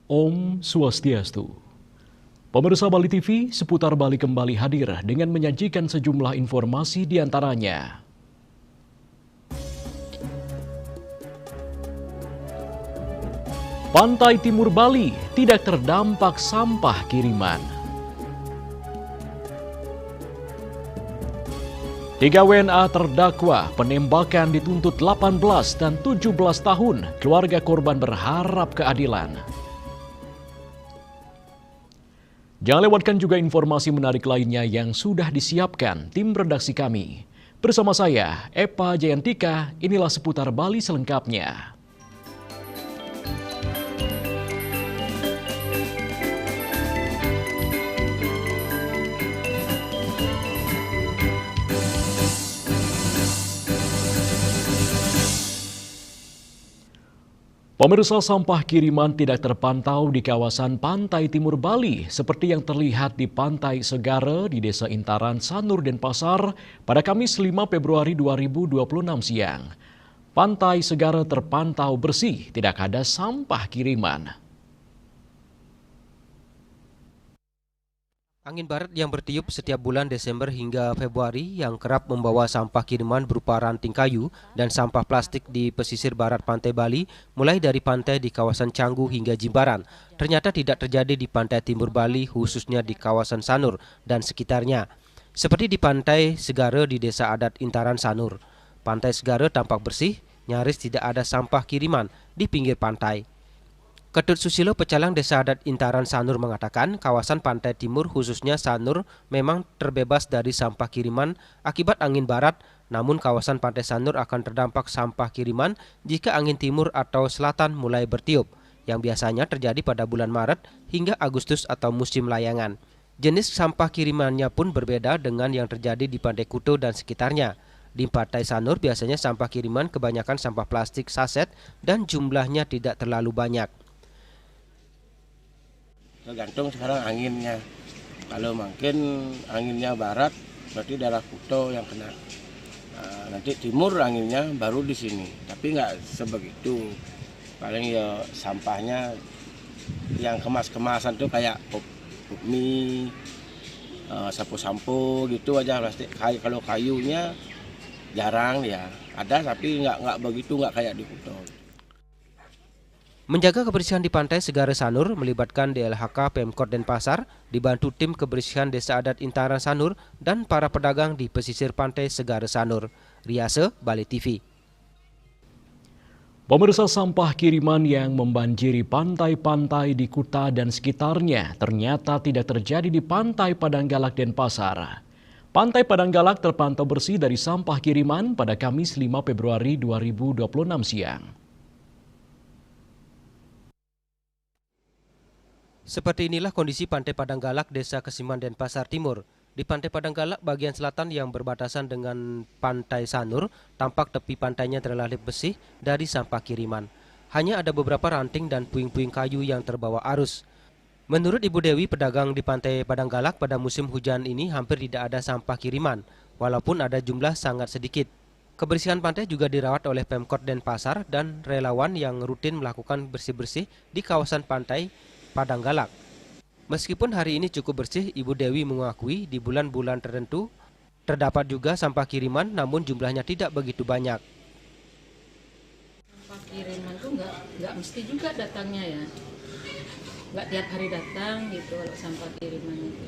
Om Swastiastu. Pemirsa Bali TV, seputar Bali kembali hadir dengan menyajikan sejumlah informasi di antaranya. Pantai Timur Bali tidak terdampak sampah kiriman. 3 WNA terdakwa penembakan dituntut 18 dan 17 tahun. Keluarga korban berharap keadilan. Jangan lewatkan juga informasi menarik lainnya yang sudah disiapkan tim redaksi kami. Bersama saya, Epa Jayantika, inilah seputar Bali selengkapnya. Pemirsa, sampah kiriman tidak terpantau di kawasan Pantai Timur Bali seperti yang terlihat di Pantai Segara di Desa Intaran, Sanur, Denpasar pada Kamis 5 Februari 2026 siang. Pantai Segara terpantau bersih, tidak ada sampah kiriman. Angin barat yang bertiup setiap bulan Desember hingga Februari yang kerap membawa sampah kiriman berupa ranting kayu dan sampah plastik di pesisir barat Pantai Bali, mulai dari pantai di kawasan Canggu hingga Jimbaran, ternyata tidak terjadi di Pantai Timur Bali, khususnya di kawasan Sanur dan sekitarnya. Seperti di Pantai Segara di Desa Adat Intaran, Sanur. Pantai Segara tampak bersih, nyaris tidak ada sampah kiriman di pinggir pantai. Ketut Susilo, pecalang Desa Adat Intaran Sanur, mengatakan kawasan Pantai Timur khususnya Sanur memang terbebas dari sampah kiriman akibat angin barat, namun kawasan Pantai Sanur akan terdampak sampah kiriman jika angin timur atau selatan mulai bertiup, yang biasanya terjadi pada bulan Maret hingga Agustus atau musim layangan. Jenis sampah kirimannya pun berbeda dengan yang terjadi di Pantai Kuto dan sekitarnya. Di Pantai Sanur biasanya sampah kiriman kebanyakan sampah plastik saset dan jumlahnya tidak terlalu banyak. Tergantung sekarang anginnya. Kalau makin anginnya barat, berarti daerah Kuto yang kena. Nanti timur anginnya baru di sini. Tapi nggak sebegitu. Paling ya sampahnya yang kemas-kemasan tuh kayak pop mie, sampo-sampo gitu aja plastik. Kalau kayunya jarang ya. Ada tapi nggak begitu, nggak kayak di Kuto. Menjaga kebersihan di Pantai Segara Sanur melibatkan DLHK Pemkot Denpasar, dibantu tim kebersihan Desa Adat Intaran Sanur dan para pedagang di pesisir Pantai Segara Sanur. Riase, Bali TV. Pemirsa, sampah kiriman yang membanjiri pantai-pantai di Kuta dan sekitarnya ternyata tidak terjadi di Pantai Padanggalak, Denpasar. Pantai Padanggalak terpantau bersih dari sampah kiriman pada Kamis 5 Februari 2026 siang. Seperti inilah kondisi Pantai Padanggalak, Desa Kesiman, Denpasar Timur. Di Pantai Padanggalak bagian selatan yang berbatasan dengan Pantai Sanur, tampak tepi pantainya terlalap bersih dari sampah kiriman. Hanya ada beberapa ranting dan puing-puing kayu yang terbawa arus. Menurut Ibu Dewi, pedagang di Pantai Padanggalak, pada musim hujan ini hampir tidak ada sampah kiriman, walaupun ada jumlah sangat sedikit. Kebersihan pantai juga dirawat oleh Pemkot Denpasar dan relawan yang rutin melakukan bersih-bersih di kawasan pantai Padanggalak. Meskipun hari ini cukup bersih, Ibu Dewi mengakui di bulan-bulan tertentu terdapat juga sampah kiriman, namun jumlahnya tidak begitu banyak. Sampah kiriman tuh nggak mesti juga datangnya ya, nggak tiap hari datang gitu kalau sampah kiriman itu.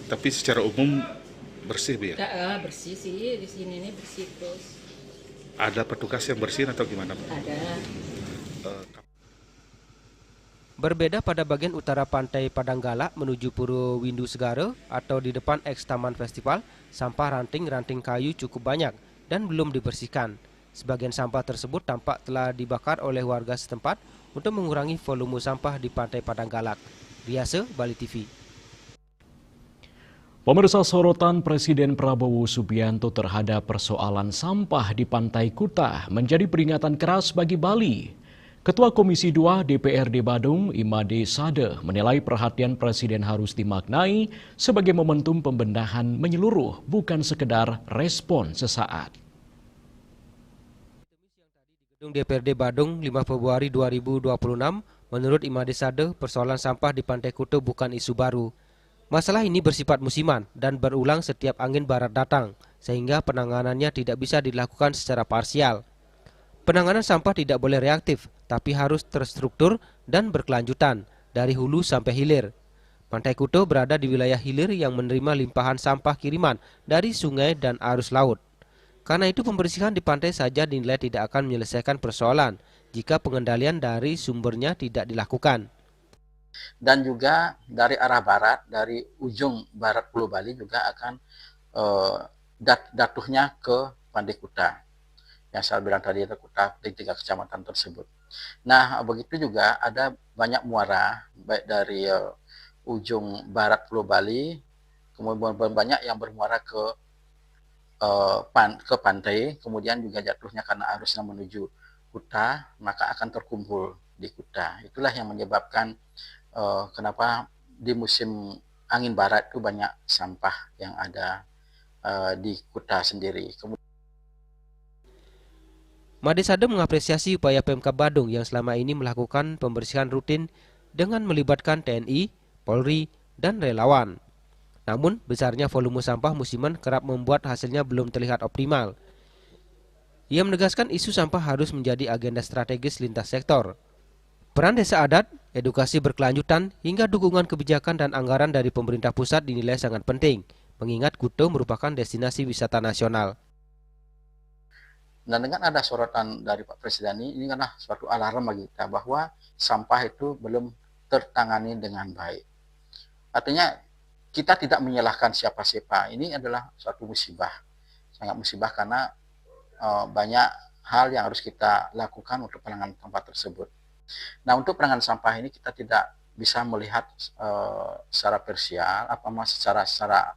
Tapi secara umum bersih, Bu ya? Ya, bersih sih, di sini nih bersih terus. Ada petugas yang bersihin atau gimana, Bu? Ada. Berbeda pada bagian utara Pantai Padanggalak menuju Puro Windu Segara atau di depan eks Taman Festival, sampah ranting-ranting kayu cukup banyak dan belum dibersihkan. Sebagian sampah tersebut tampak telah dibakar oleh warga setempat untuk mengurangi volume sampah di Pantai Padanggalak. Riase, Bali TV. Pemirsa, sorotan Presiden Prabowo Subianto terhadap persoalan sampah di Pantai Kuta menjadi peringatan keras bagi Bali. Ketua Komisi 2 DPRD Badung, Imade Sade, menilai perhatian Presiden harus dimaknai sebagai momentum pembenahan menyeluruh, bukan sekedar respon sesaat. Gedung DPRD Badung 5 Februari 2026, Menurut Imade Sade, persoalan sampah di Pantai Kuta bukan isu baru. Masalah ini bersifat musiman dan berulang setiap angin barat datang, sehingga penanganannya tidak bisa dilakukan secara parsial. Penanganan sampah tidak boleh reaktif, tapi harus terstruktur dan berkelanjutan dari hulu sampai hilir. Pantai Kuta berada di wilayah hilir yang menerima limpahan sampah kiriman dari sungai dan arus laut. Karena itu pembersihan di pantai saja dinilai tidak akan menyelesaikan persoalan jika pengendalian dari sumbernya tidak dilakukan. Dan juga dari arah barat, dari ujung barat Pulau Bali juga akan datuhnya ke Pantai Kuta. Yang saya bilang tadi itu Kuta di 3 kecamatan tersebut. Nah, begitu juga ada banyak muara, baik dari ujung barat Pulau Bali, kemudian banyak yang bermuara ke pantai, kemudian juga jatuhnya karena arusnya menuju Kuta, maka akan terkumpul di Kuta. Itulah yang menyebabkan kenapa di musim angin barat itu banyak sampah yang ada di Kuta sendiri. Imade Sade mengapresiasi upaya Pemkab Badung yang selama ini melakukan pembersihan rutin dengan melibatkan TNI, Polri, dan relawan. Namun, besarnya volume sampah musiman kerap membuat hasilnya belum terlihat optimal. Ia menegaskan isu sampah harus menjadi agenda strategis lintas sektor. Peran desa adat, edukasi berkelanjutan, hingga dukungan kebijakan dan anggaran dari pemerintah pusat dinilai sangat penting, mengingat Kuta merupakan destinasi wisata nasional. Dan dengan ada sorotan dari Pak Presiden ini adalah suatu alarm bagi kita bahwa sampah itu belum tertangani dengan baik. Artinya kita tidak menyalahkan siapa-siapa. Ini adalah suatu musibah, sangat musibah karena banyak hal yang harus kita lakukan untuk penanganan sampah tersebut. Nah, untuk penanganan sampah ini kita tidak bisa melihat secara parsial, secara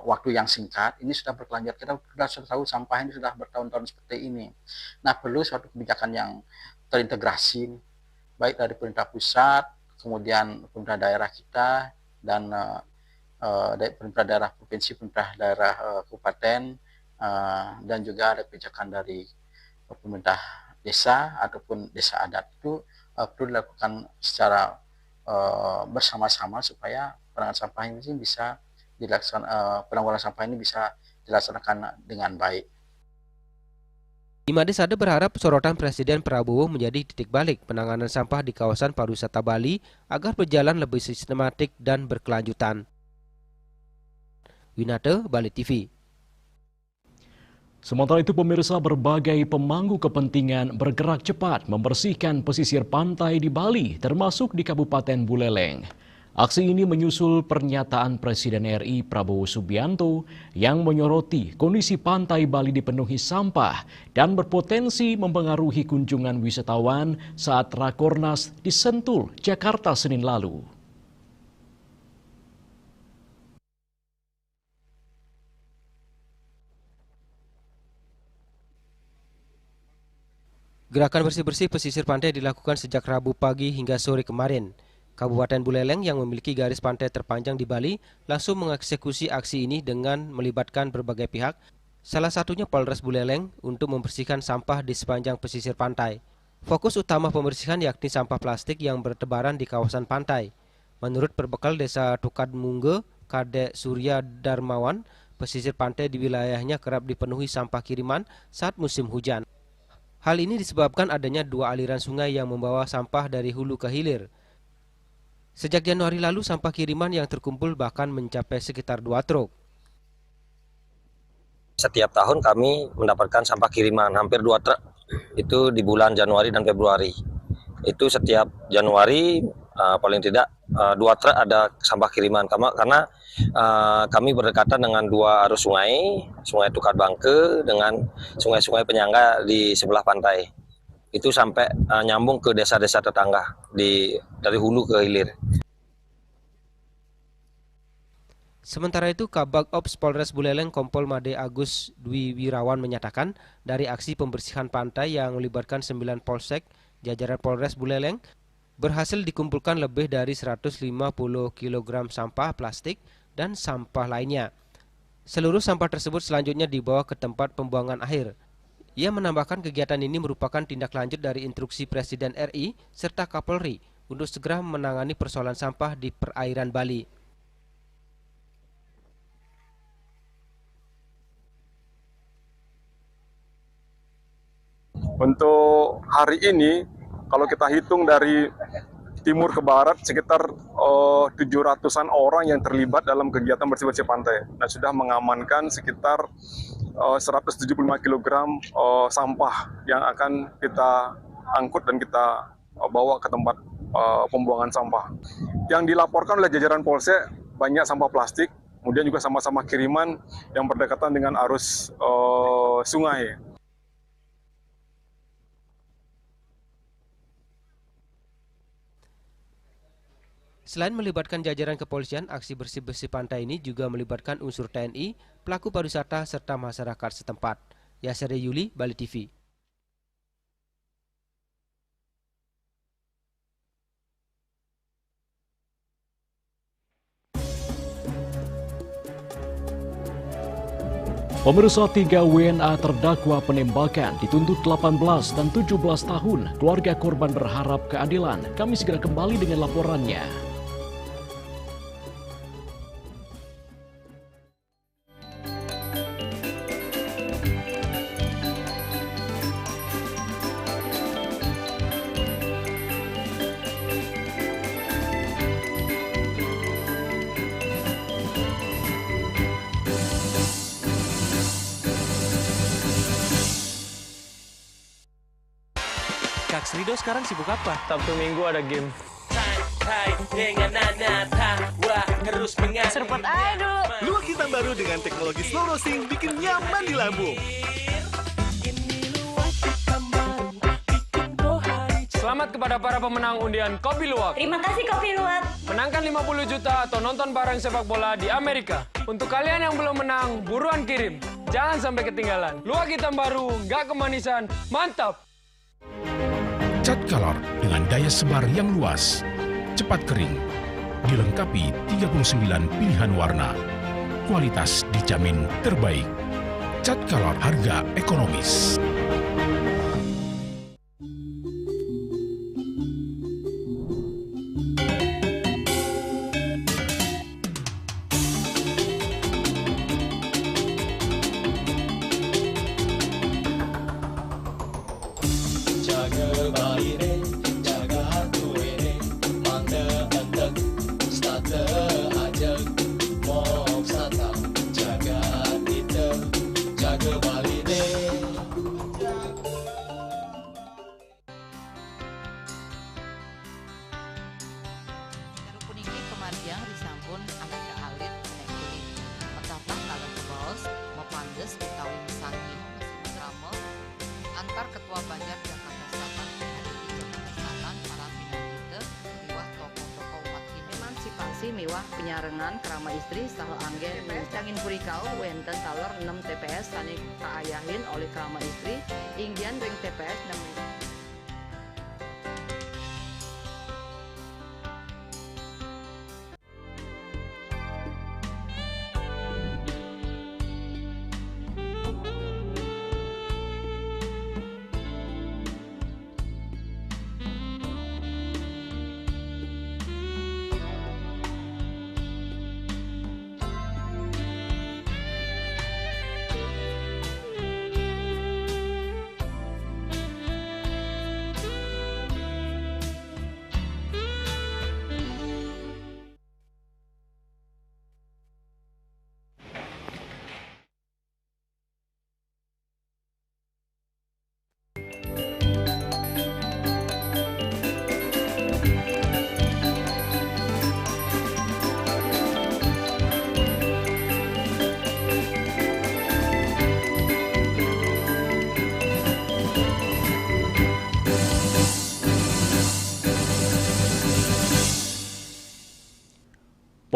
waktu yang singkat. Ini sudah berkelanjutan. Kita sudah tahu sampah ini sudah bertahun-tahun seperti ini. Nah, perlu suatu kebijakan yang terintegrasi, baik dari pemerintah pusat, kemudian pemerintah daerah kita, dan dari pemerintah daerah provinsi, pemerintah daerah kabupaten, dan juga ada kebijakan dari pemerintah desa ataupun desa adat. Itu perlu dilakukan secara bersama-sama supaya penanganan sampah ini bisa penanggulangan sampah ini bisa dilaksanakan dengan baik. Imade Sade berharap sorotan Presiden Prabowo menjadi titik balik penanganan sampah di kawasan pariwisata Bali agar berjalan lebih sistematik dan berkelanjutan. Winate, Bali TV. Sementara itu pemirsa, berbagai pemangku kepentingan bergerak cepat membersihkan pesisir pantai di Bali termasuk di Kabupaten Buleleng. Aksi ini menyusul pernyataan Presiden RI Prabowo Subianto yang menyoroti kondisi pantai Bali dipenuhi sampah dan berpotensi mempengaruhi kunjungan wisatawan saat Rakornas di Sentul, Jakarta Senin lalu. Gerakan bersih-bersih pesisir pantai dilakukan sejak Rabu pagi hingga sore kemarin. Kabupaten Buleleng yang memiliki garis pantai terpanjang di Bali langsung mengeksekusi aksi ini dengan melibatkan berbagai pihak, salah satunya Polres Buleleng untuk membersihkan sampah di sepanjang pesisir pantai. Fokus utama pembersihan yakni sampah plastik yang bertebaran di kawasan pantai. Menurut perbekal Desa Tukadmungge, Kadek Surya Darmawan, pesisir pantai di wilayahnya kerap dipenuhi sampah kiriman saat musim hujan. Hal ini disebabkan adanya 2 aliran sungai yang membawa sampah dari hulu ke hilir. Sejak Januari lalu, sampah kiriman yang terkumpul bahkan mencapai sekitar 2 truk. Setiap tahun kami mendapatkan sampah kiriman, hampir 2 truk. Itu di bulan Januari dan Februari. Itu setiap Januari paling tidak 2 truk ada sampah kiriman. Karena kami berdekatan dengan 2 arus sungai, Sungai Tukadbangke dengan sungai-sungai penyangga di sebelah pantai. Itu sampai nyambung ke desa-desa tetangga dari hulu ke hilir. Sementara itu, Kabag Ops Polres Buleleng Kompol Made Agus Dwi Wirawan menyatakan dari aksi pembersihan pantai yang melibatkan 9 polsek, jajaran Polres Buleleng berhasil dikumpulkan lebih dari 150 kg sampah plastik dan sampah lainnya. Seluruh sampah tersebut selanjutnya dibawa ke tempat pembuangan akhir Ia menambahkan kegiatan ini merupakan tindak lanjut dari instruksi Presiden RI serta Kapolri untuk segera menangani persoalan sampah di perairan Bali. Untuk hari ini, kalau kita hitung dari timur ke barat, sekitar 700-an orang yang terlibat dalam kegiatan bersih-bersih pantai. Nah, sudah mengamankan sekitar 175 kg sampah yang akan kita angkut dan kita bawa ke tempat pembuangan sampah. Yang dilaporkan oleh jajaran Polsek banyak sampah plastik, kemudian juga sama-sama kiriman yang berdekatan dengan arus sungai. Selain melibatkan jajaran kepolisian, aksi bersih-bersih pantai ini juga melibatkan unsur TNI, pelaku pariwisata, serta masyarakat setempat. Yasir Yuli, Bali TV. Pemirsa, 3 WNA terdakwa penembakan dituntut 18 dan 17 tahun. Keluarga korban berharap keadilan. Kami segera kembali dengan laporannya. Kak Srido sekarang sibuk apa? Sabtu Minggu ada game. Serpet aja dulu. Luwak hitam baru dengan teknologi slow roasting bikin nyaman di lambung. Selamat kepada para pemenang undian Kopi Luwak. Terima kasih Kopi Luwak. Menangkan 50 juta atau nonton bareng sepak bola di Amerika. Untuk kalian yang belum menang, buruan kirim. Jangan sampai ketinggalan. Luwak hitam baru, nggak kemanisan, mantap. Cat Color dengan daya sebar yang luas, cepat kering, dilengkapi 39 pilihan warna. Kualitas dijamin terbaik. Cat Color, harga ekonomis. Marjang disampun anak ke alit nek kulit. Metapang kalau ke baos, mepandes utawi misangi mesin drama antar Ketua Banjar Jakarta Selatan hari di Jakarta Selatan para pinangita miwah tokoh-tokoh umat Hindu. Emansipasi miwah penyarengan kerama istri saha anggen TPS Cangin Purikau wenten taler 6 TPS sani kaayahin oleh kerama istri inggian ring TPS 6.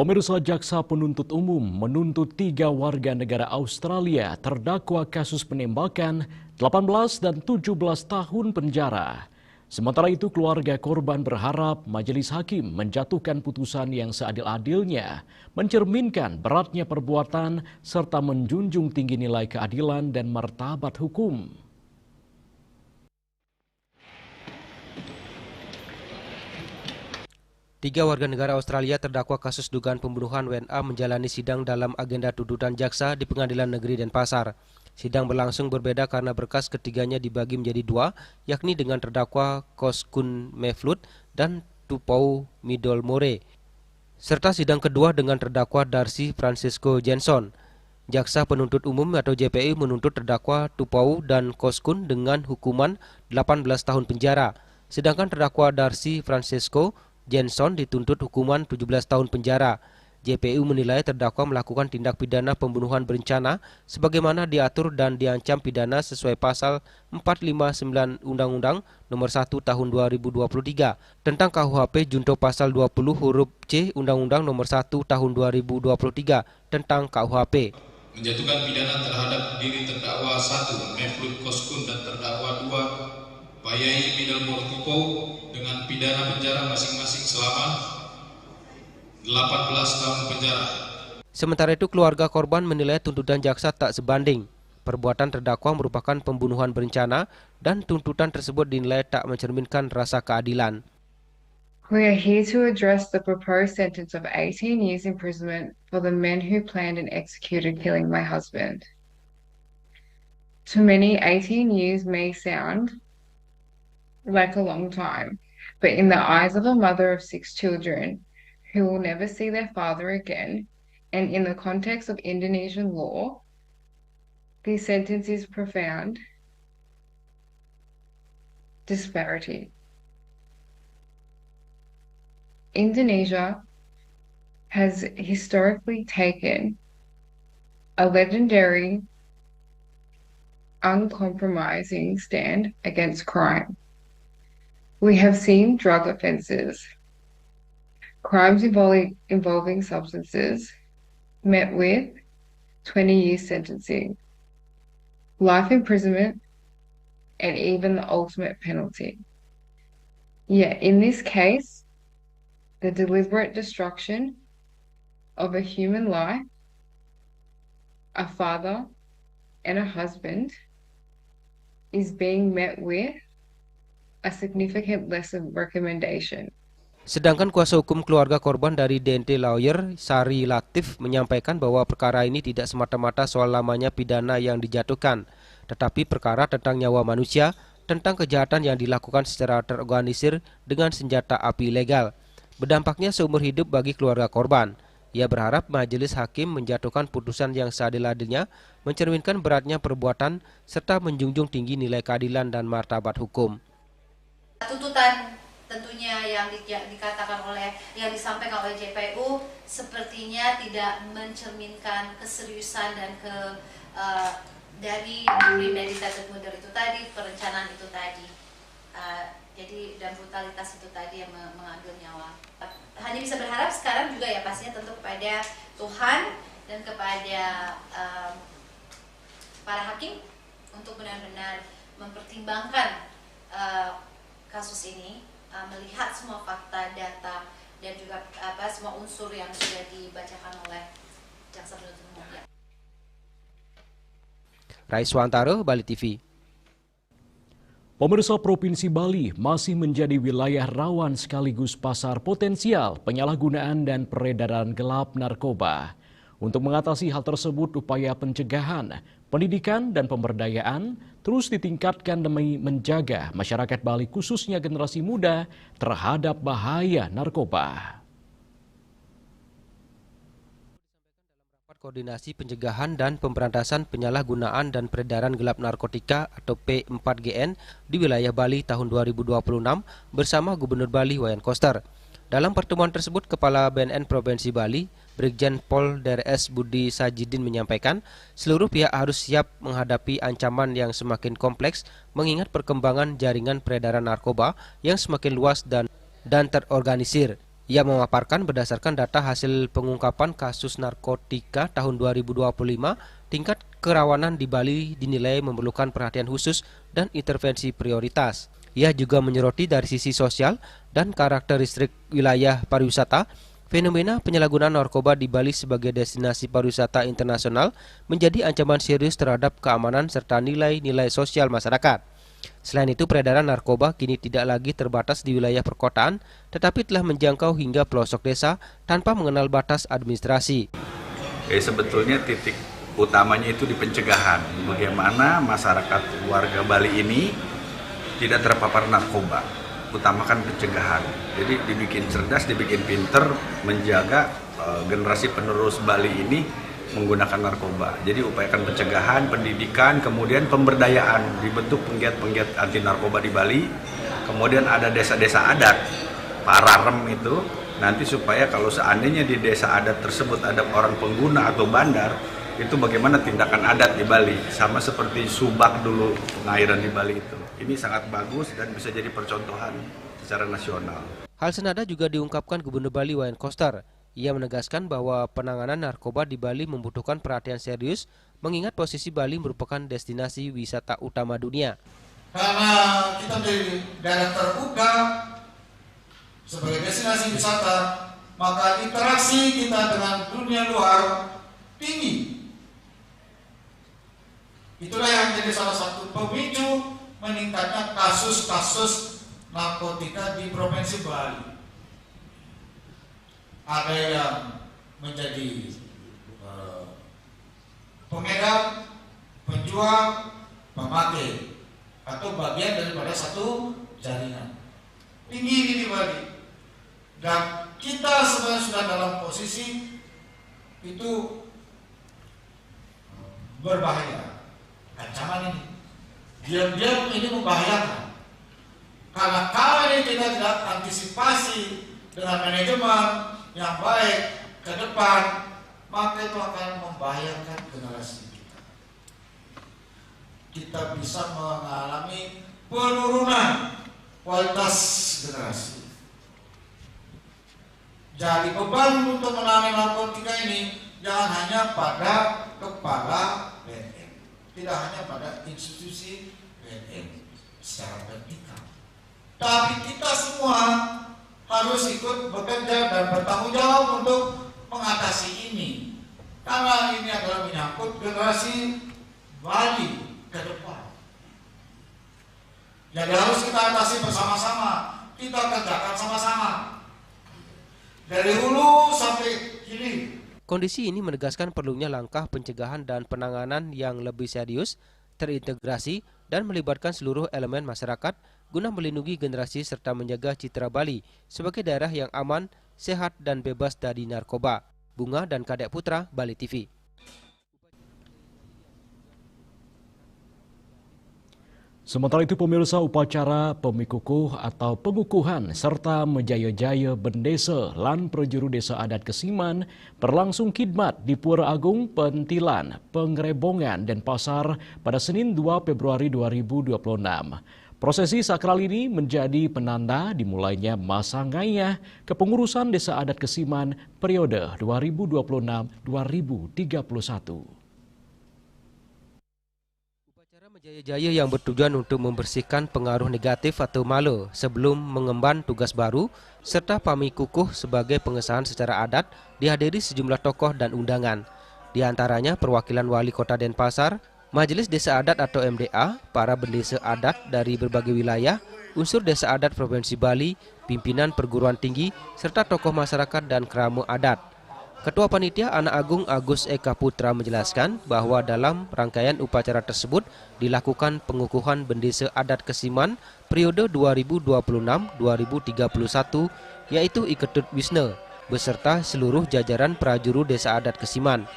Pemirsa, Jaksa Penuntut Umum menuntut 3 warga negara Australia terdakwa kasus penembakan 18 dan 17 tahun penjara. Sementara itu, keluarga korban berharap majelis hakim menjatuhkan putusan yang seadil-adilnya, mencerminkan beratnya perbuatan serta menjunjung tinggi nilai keadilan dan martabat hukum. 3 warga negara Australia terdakwa kasus dugaan pembunuhan WNA menjalani sidang dalam agenda tuntutan jaksa di Pengadilan Negeri Denpasar. Sidang berlangsung berbeda karena berkas ketiganya dibagi menjadi 2, yakni dengan terdakwa Koskun Mevlut dan Tupou Midolmore, serta sidang kedua dengan terdakwa Darcy Francisco Jenson. Jaksa penuntut umum atau JPU menuntut terdakwa Tupou dan Koskun dengan hukuman 18 tahun penjara, sedangkan terdakwa Darcy Francisco Jenson dituntut hukuman 17 tahun penjara. JPU menilai terdakwa melakukan tindak pidana pembunuhan berencana sebagaimana diatur dan diancam pidana sesuai pasal 459 Undang-Undang Nomor 1 Tahun 2023 tentang KUHP junto pasal 20 huruf C Undang-Undang Nomor 1 Tahun 2023 tentang KUHP. Menjatuhkan pidana terhadap diri terdakwa 1 Mevlut Koskun dan terdakwa 2 Payai Midolmore Tupou dengan pidana penjara masing-masing selama 18 tahun penjara. Sementara itu keluarga korban menilai tuntutan jaksa tak sebanding. Perbuatan terdakwa merupakan pembunuhan berencana dan tuntutan tersebut dinilai tak mencerminkan rasa keadilan. We are here to address the proposed sentence of 18 years imprisonment for the men who planned and executed killing my husband. To many, 18 years may sound like a long time, but in the eyes of a mother of 6 children who will never see their father again, and in the context of Indonesian law, this sentence is profound disparity. Indonesia has historically taken a legendary, uncompromising stand against crime. We have seen drug offences, crimes involving substances, met with 20 years sentencing, life imprisonment, and even the ultimate penalty. Yet in this case, the deliberate destruction of a human life, a father and a husband, is being met with a significant lesson recommendation. Sedangkan kuasa hukum keluarga korban dari DNT Lawyer Sari Latif menyampaikan bahwa perkara ini tidak semata-mata soal lamanya pidana yang dijatuhkan, tetapi perkara tentang nyawa manusia, tentang kejahatan yang dilakukan secara terorganisir dengan senjata api ilegal. Berdampaknya seumur hidup bagi keluarga korban. Ia berharap majelis hakim menjatuhkan putusan yang seadil-adilnya, mencerminkan beratnya perbuatan, serta menjunjung tinggi nilai keadilan dan martabat hukum. Tuntutan tentunya yang dikatakan oleh, yang disampaikan oleh JPU sepertinya tidak mencerminkan keseriusan dan dari premeditated murder itu tadi, perencanaan itu tadi, jadi dan brutalitas itu tadi yang mengambil nyawa. Hanya bisa berharap sekarang juga ya pastinya tentu kepada Tuhan dan kepada para hakim untuk benar-benar mempertimbangkan kasus ini, melihat semua fakta, data, dan juga semua unsur yang sudah dibacakan oleh jaksa penuntut umum. Raiswantaro, Bali TV. Pemirsa, Provinsi Bali masih menjadi wilayah rawan sekaligus pasar potensial penyalahgunaan dan peredaran gelap narkoba. Untuk mengatasi hal tersebut, upaya pencegahan, pendidikan, dan pemberdayaan terus ditingkatkan demi menjaga masyarakat Bali khususnya generasi muda terhadap bahaya narkoba. Koordinasi Pencegahan dan Pemberantasan Penyalahgunaan dan Peredaran Gelap Narkotika atau P4GN di wilayah Bali tahun 2026 bersama Gubernur Bali Wayan Koster. Dalam pertemuan tersebut, Kepala BNN Provinsi Bali, Brigjen Pol Drs Budi Sajidin menyampaikan seluruh pihak harus siap menghadapi ancaman yang semakin kompleks mengingat perkembangan jaringan peredaran narkoba yang semakin luas dan terorganisir. Ia memaparkan berdasarkan data hasil pengungkapan kasus narkotika tahun 2025, tingkat kerawanan di Bali dinilai memerlukan perhatian khusus dan intervensi prioritas. Ia juga menyoroti dari sisi sosial dan karakteristik wilayah pariwisata, fenomena penyalahgunaan narkoba di Bali sebagai destinasi pariwisata internasional menjadi ancaman serius terhadap keamanan serta nilai-nilai sosial masyarakat. Selain itu, peredaran narkoba kini tidak lagi terbatas di wilayah perkotaan, tetapi telah menjangkau hingga pelosok desa tanpa mengenal batas administrasi. Sebetulnya titik utamanya itu di pencegahan. Bagaimana masyarakat warga Bali ini tidak terpapar narkoba. Utamakan pencegahan. Jadi dibikin cerdas, dibikin pinter, menjaga generasi penerus Bali ini menggunakan narkoba. Jadi upayakan pencegahan, pendidikan, kemudian pemberdayaan, dibentuk penggiat-penggiat anti narkoba di Bali. Kemudian ada desa-desa adat, pararem itu, nanti supaya kalau seandainya di desa adat tersebut ada orang pengguna atau bandar, itu bagaimana tindakan adat di Bali, sama seperti subak dulu pengairan di Bali itu. Ini sangat bagus dan bisa jadi percontohan secara nasional. Hal senada juga diungkapkan Gubernur Bali Wayan Koster. Ia menegaskan bahwa penanganan narkoba di Bali membutuhkan perhatian serius, mengingat posisi Bali merupakan destinasi wisata utama dunia. Karena kita menjadi daerah terbuka sebagai destinasi wisata, maka interaksi kita dengan dunia luar tinggi. Itulah yang menjadi salah satu pemicu meningkatnya kasus-kasus narkotika di Provinsi Bali. Ada yang menjadi pengedar, penjual, pemakai, atau bagian daripada satu jaringan. Tinggi di Bali. Dan kita sebenarnya sudah dalam posisi itu berbahaya. Ancaman ini diam-diam ini membahayakan. Karena kalau ini kita tidak antisipasi dengan manajemen yang baik ke depan, maka itu akan membahayakan generasi kita. Kita bisa mengalami penurunan kualitas generasi. Jadi beban untuk menangani narkotika ini jangan hanya pada kepala BNN, tidak hanya pada institusi BNN secara vertikal, tapi kita semua harus ikut bekerja dan bertanggung jawab untuk mengatasi ini, karena ini adalah menyangkut generasi Bali ke depan. Jadi harus kita atasi bersama-sama, kita kerjakan sama-sama dari hulu sampai hilir. Kondisi ini menegaskan perlunya langkah pencegahan dan penanganan yang lebih serius, terintegrasi, dan melibatkan seluruh elemen masyarakat guna melindungi generasi serta menjaga citra Bali sebagai daerah yang aman, sehat, dan bebas dari narkoba. Bunga dan Kadek Putra, Bali TV. Sementara itu pemirsa, upacara pemikukuh atau pengukuhan serta menjaya-jaya bendesa lan prajuru desa adat Kesiman berlangsung khidmat di Pura Agung, Pentilan, Pengrebongan, dan Pasar pada Senin 2 Februari 2026. Prosesi sakral ini menjadi penanda dimulainya masa ngayah kepengurusan desa adat Kesiman periode 2026-2031. Jaya-jaya yang bertujuan untuk membersihkan pengaruh negatif atau mala sebelum mengemban tugas baru, serta pamikukuh sebagai pengesahan secara adat dihadiri sejumlah tokoh dan undangan. Di antaranya perwakilan Wali Kota Denpasar, Majelis Desa Adat atau MDA, para bendesa adat dari berbagai wilayah, unsur desa adat Provinsi Bali, pimpinan perguruan tinggi, serta tokoh masyarakat dan keramu adat. Ketua Panitia Anak Agung Agus Eka Putra menjelaskan bahwa dalam rangkaian upacara tersebut dilakukan pengukuhan bendesa adat Kesiman periode 2026-2031 yaitu Iketut Wisna beserta seluruh jajaran prajuru desa adat Kesiman.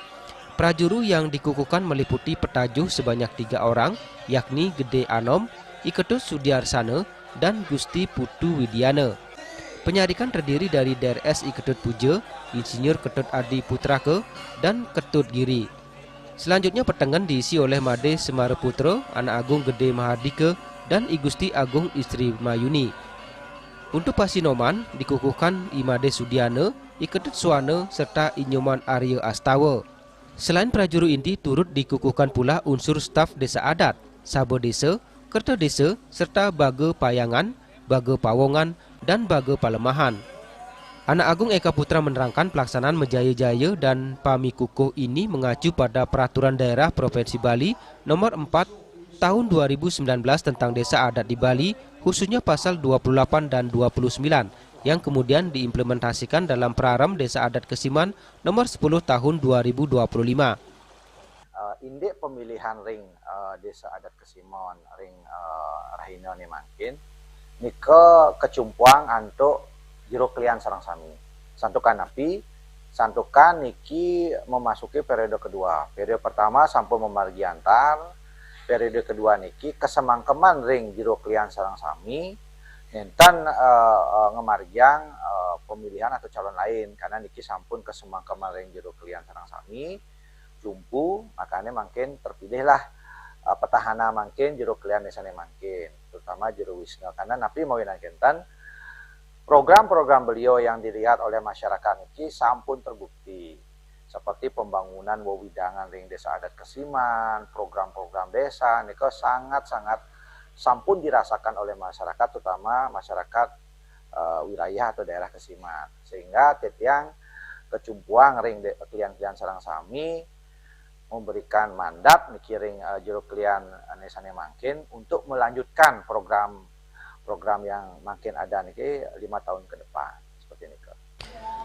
Prajuru yang dikukuhkan meliputi petajuh sebanyak 3 orang yakni Gede Anom, Iketut Sudiarsana, dan Gusti Putu Widiana. Penyarikan terdiri dari DRS Iketut Puja, Insinyur Ketut Adi Putrake, dan Ketut Giri. Selanjutnya pertengahan diisi oleh Made Semara Putra, Anak Agung Gede Mahardika, dan I Gusti Agung Istri Mayuni. Untuk Pasinoman dikukuhkan I Made Sudiana, I Ketut Suwana, serta I Nyoman Arya Astawa. Selain prajuru inti turut dikukuhkan pula unsur staf desa adat, Sabo Desa, Kerta Desa, serta Baga Payangan, Baga Pawongan, dan Baga Palemahan. Anak Agung Eka Putra menerangkan pelaksanaan menjaya-jaya dan pamikukuh ini mengacu pada Peraturan Daerah Provinsi Bali Nomor 4 tahun 2019 tentang desa adat di Bali, khususnya pasal 28 dan 29, yang kemudian diimplementasikan dalam Praram Desa Adat Kesiman nomor 10 tahun 2025. Indek pemilihan ring Desa Adat Kesiman, ring Rahina ni mangkin, nika kecumpuang antuk jero klian sarang sami. Santukan api, santukan niki memasuki periode kedua. Periode pertama sampun memargi antar, periode kedua niki kesemangkeman ring jero klian sarang sami, enten ngemarjang pemilihan atau calon lain karena niki sampun kesemangkeman ring jero klian sarang sami, jumpu, makanya makin terpilihlah petahana makin jero klian desane makin, terutama jero Wisnu karena napi mawin kentan program-program beliau yang dilihat oleh masyarakat niki sampun terbukti seperti pembangunan wewidangan ring Desa Adat Kesiman, program-program desa niko sangat-sangat sampun dirasakan oleh masyarakat, terutama masyarakat wilayah atau daerah Kesiman, sehingga tetiang kecumpuang ring klian-klian sarang sami memberikan mandat mikiring jero klian nesane mangkin untuk melanjutkan program yang makin ada niki 5 tahun ke depan seperti ini.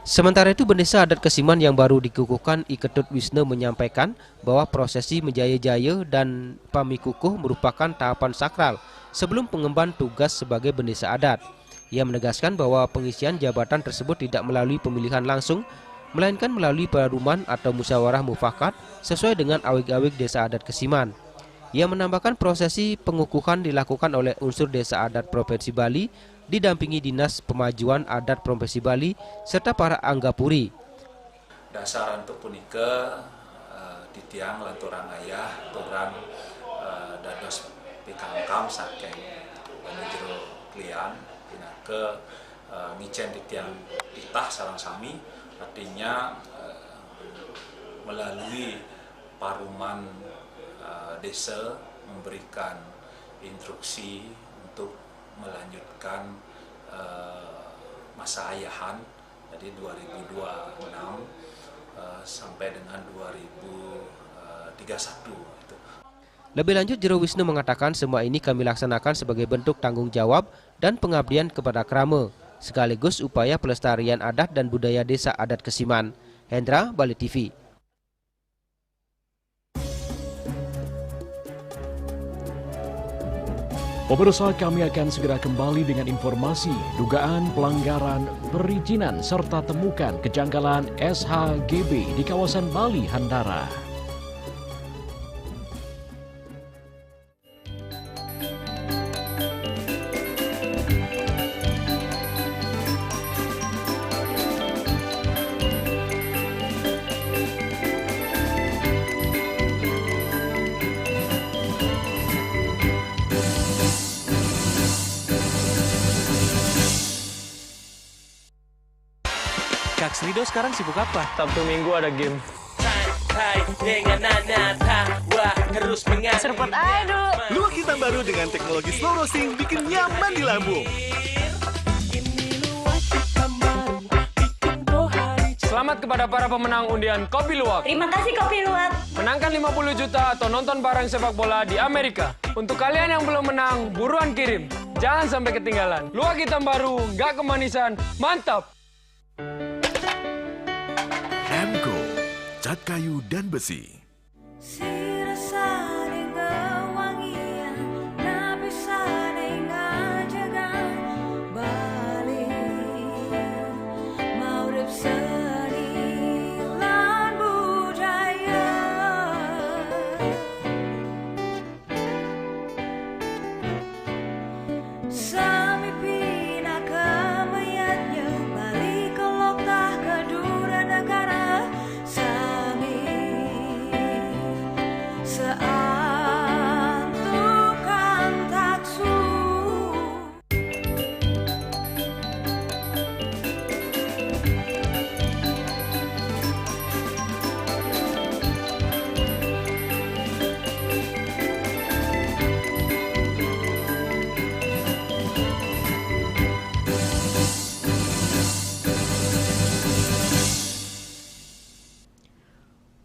Sementara itu Bendesa Adat Kesiman yang baru dikukuhkan I Ketut Wisnu menyampaikan bahwa prosesi menjaya-jaya dan pamikukuh merupakan tahapan sakral sebelum pengemban tugas sebagai bendesa adat. Ia menegaskan bahwa pengisian jabatan tersebut tidak melalui pemilihan langsung, melainkan melalui peraduman atau musyawarah mufakat sesuai dengan awik-awik Desa Adat Kesiman. Ia menambahkan prosesi pengukuhan dilakukan oleh unsur Desa Adat Provinsi Bali didampingi Dinas Pemajuan Adat Provinsi Bali serta para anggapuri. Dasar untuk punika titiang laturang ayah turang dados pikangkam saking jero klian ke ngicen titiang titah sareng sami, artinya melalui paruman desa memberikan instruksi untuk melanjutkan masa ayahan dari 2026 sampai dengan 2031 itu. Lebih lanjut Jero Wisnu mengatakan semua ini kami laksanakan sebagai bentuk tanggung jawab dan pengabdian kepada Krama, sekaligus upaya pelestarian adat dan budaya Desa Adat Kesiman. Hendra, Bali TV. Pemirsa, kami akan segera kembali dengan informasi dugaan pelanggaran perizinan serta temukan kejanggalan SHGB di kawasan Bali Handara. Kak Srido sekarang sibuk apa? Sabtu Minggu ada game. Serpot aduh. Luwak hitam baru dengan teknologi slow roasting bikin nyaman di lambung. Selamat kepada para pemenang undian Kopi Luwak. Terima kasih Kopi Luwak. Menangkan 50 juta atau nonton bareng sepak bola di Amerika. Untuk kalian yang belum menang, buruan kirim. Jangan sampai ketinggalan. Luwak hitam baru, nggak kemanisan, mantap. Hamco, cat kayu dan besi.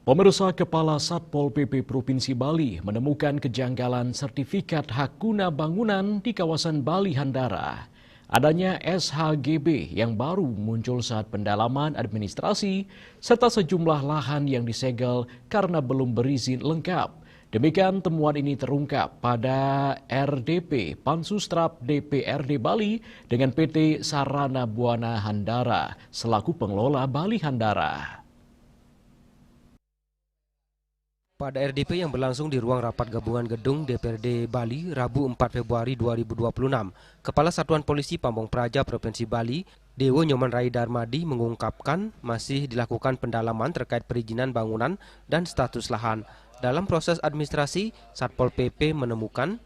Pemirsa, Kepala Satpol PP Provinsi Bali menemukan kejanggalan sertifikat hak guna bangunan di kawasan Bali Handara. Adanya SHGB yang baru muncul saat pendalaman administrasi serta sejumlah lahan yang disegel karena belum berizin lengkap. Demikian temuan ini terungkap pada RDP Pansustrap DPRD Bali dengan PT Sarana Buana Handara selaku pengelola Bali Handara. Pada RDP yang berlangsung di ruang rapat gabungan gedung DPRD Bali Rabu 4 Februari 2026, Kepala Satuan Polisi Pamong Praja Provinsi Bali, Dewo Nyoman Rai Darmadi mengungkapkan masih dilakukan pendalaman terkait perizinan bangunan dan status lahan. Dalam proses administrasi, Satpol PP menemukan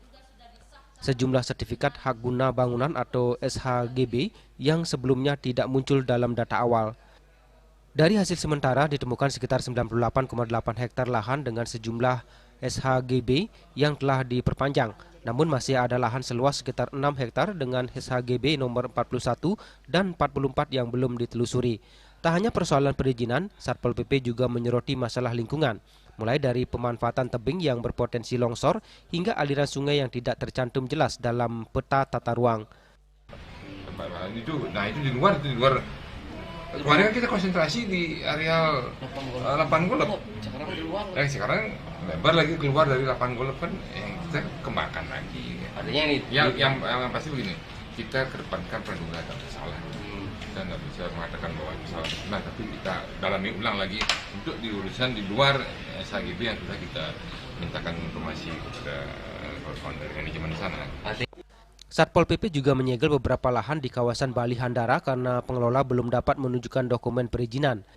sejumlah sertifikat hak guna bangunan atau SHGB yang sebelumnya tidak muncul dalam data awal. Dari hasil sementara ditemukan sekitar 98,8 hektar lahan dengan sejumlah SHGB yang telah diperpanjang. Namun masih ada lahan seluas sekitar 6 hektar dengan SHGB nomor 41 dan 44 yang belum ditelusuri. Tak hanya persoalan perizinan, Satpol PP juga menyoroti masalah lingkungan, mulai dari pemanfaatan tebing yang berpotensi longsor hingga aliran sungai yang tidak tercantum jelas dalam peta tata ruang. Itu di luar. Kemarin kita konsentrasi di area lapangan golf. Sekarang lebar lagi keluar dari lapangan golf kan, kita kembangkan lagi. Artinya ini yang pasti begini, kita kedepankan praduga tak bersalah. Kita nggak bisa mengatakan bahwa itu salah benar, tapi kita dalami ulang lagi untuk diurusan di luar SHGB yang sudah kita mintakan informasi kepada kawan-kawan dari manajemen sana. Satpol PP juga menyegel beberapa lahan di kawasan Bali Handara karena pengelola belum dapat menunjukkan dokumen perizinan.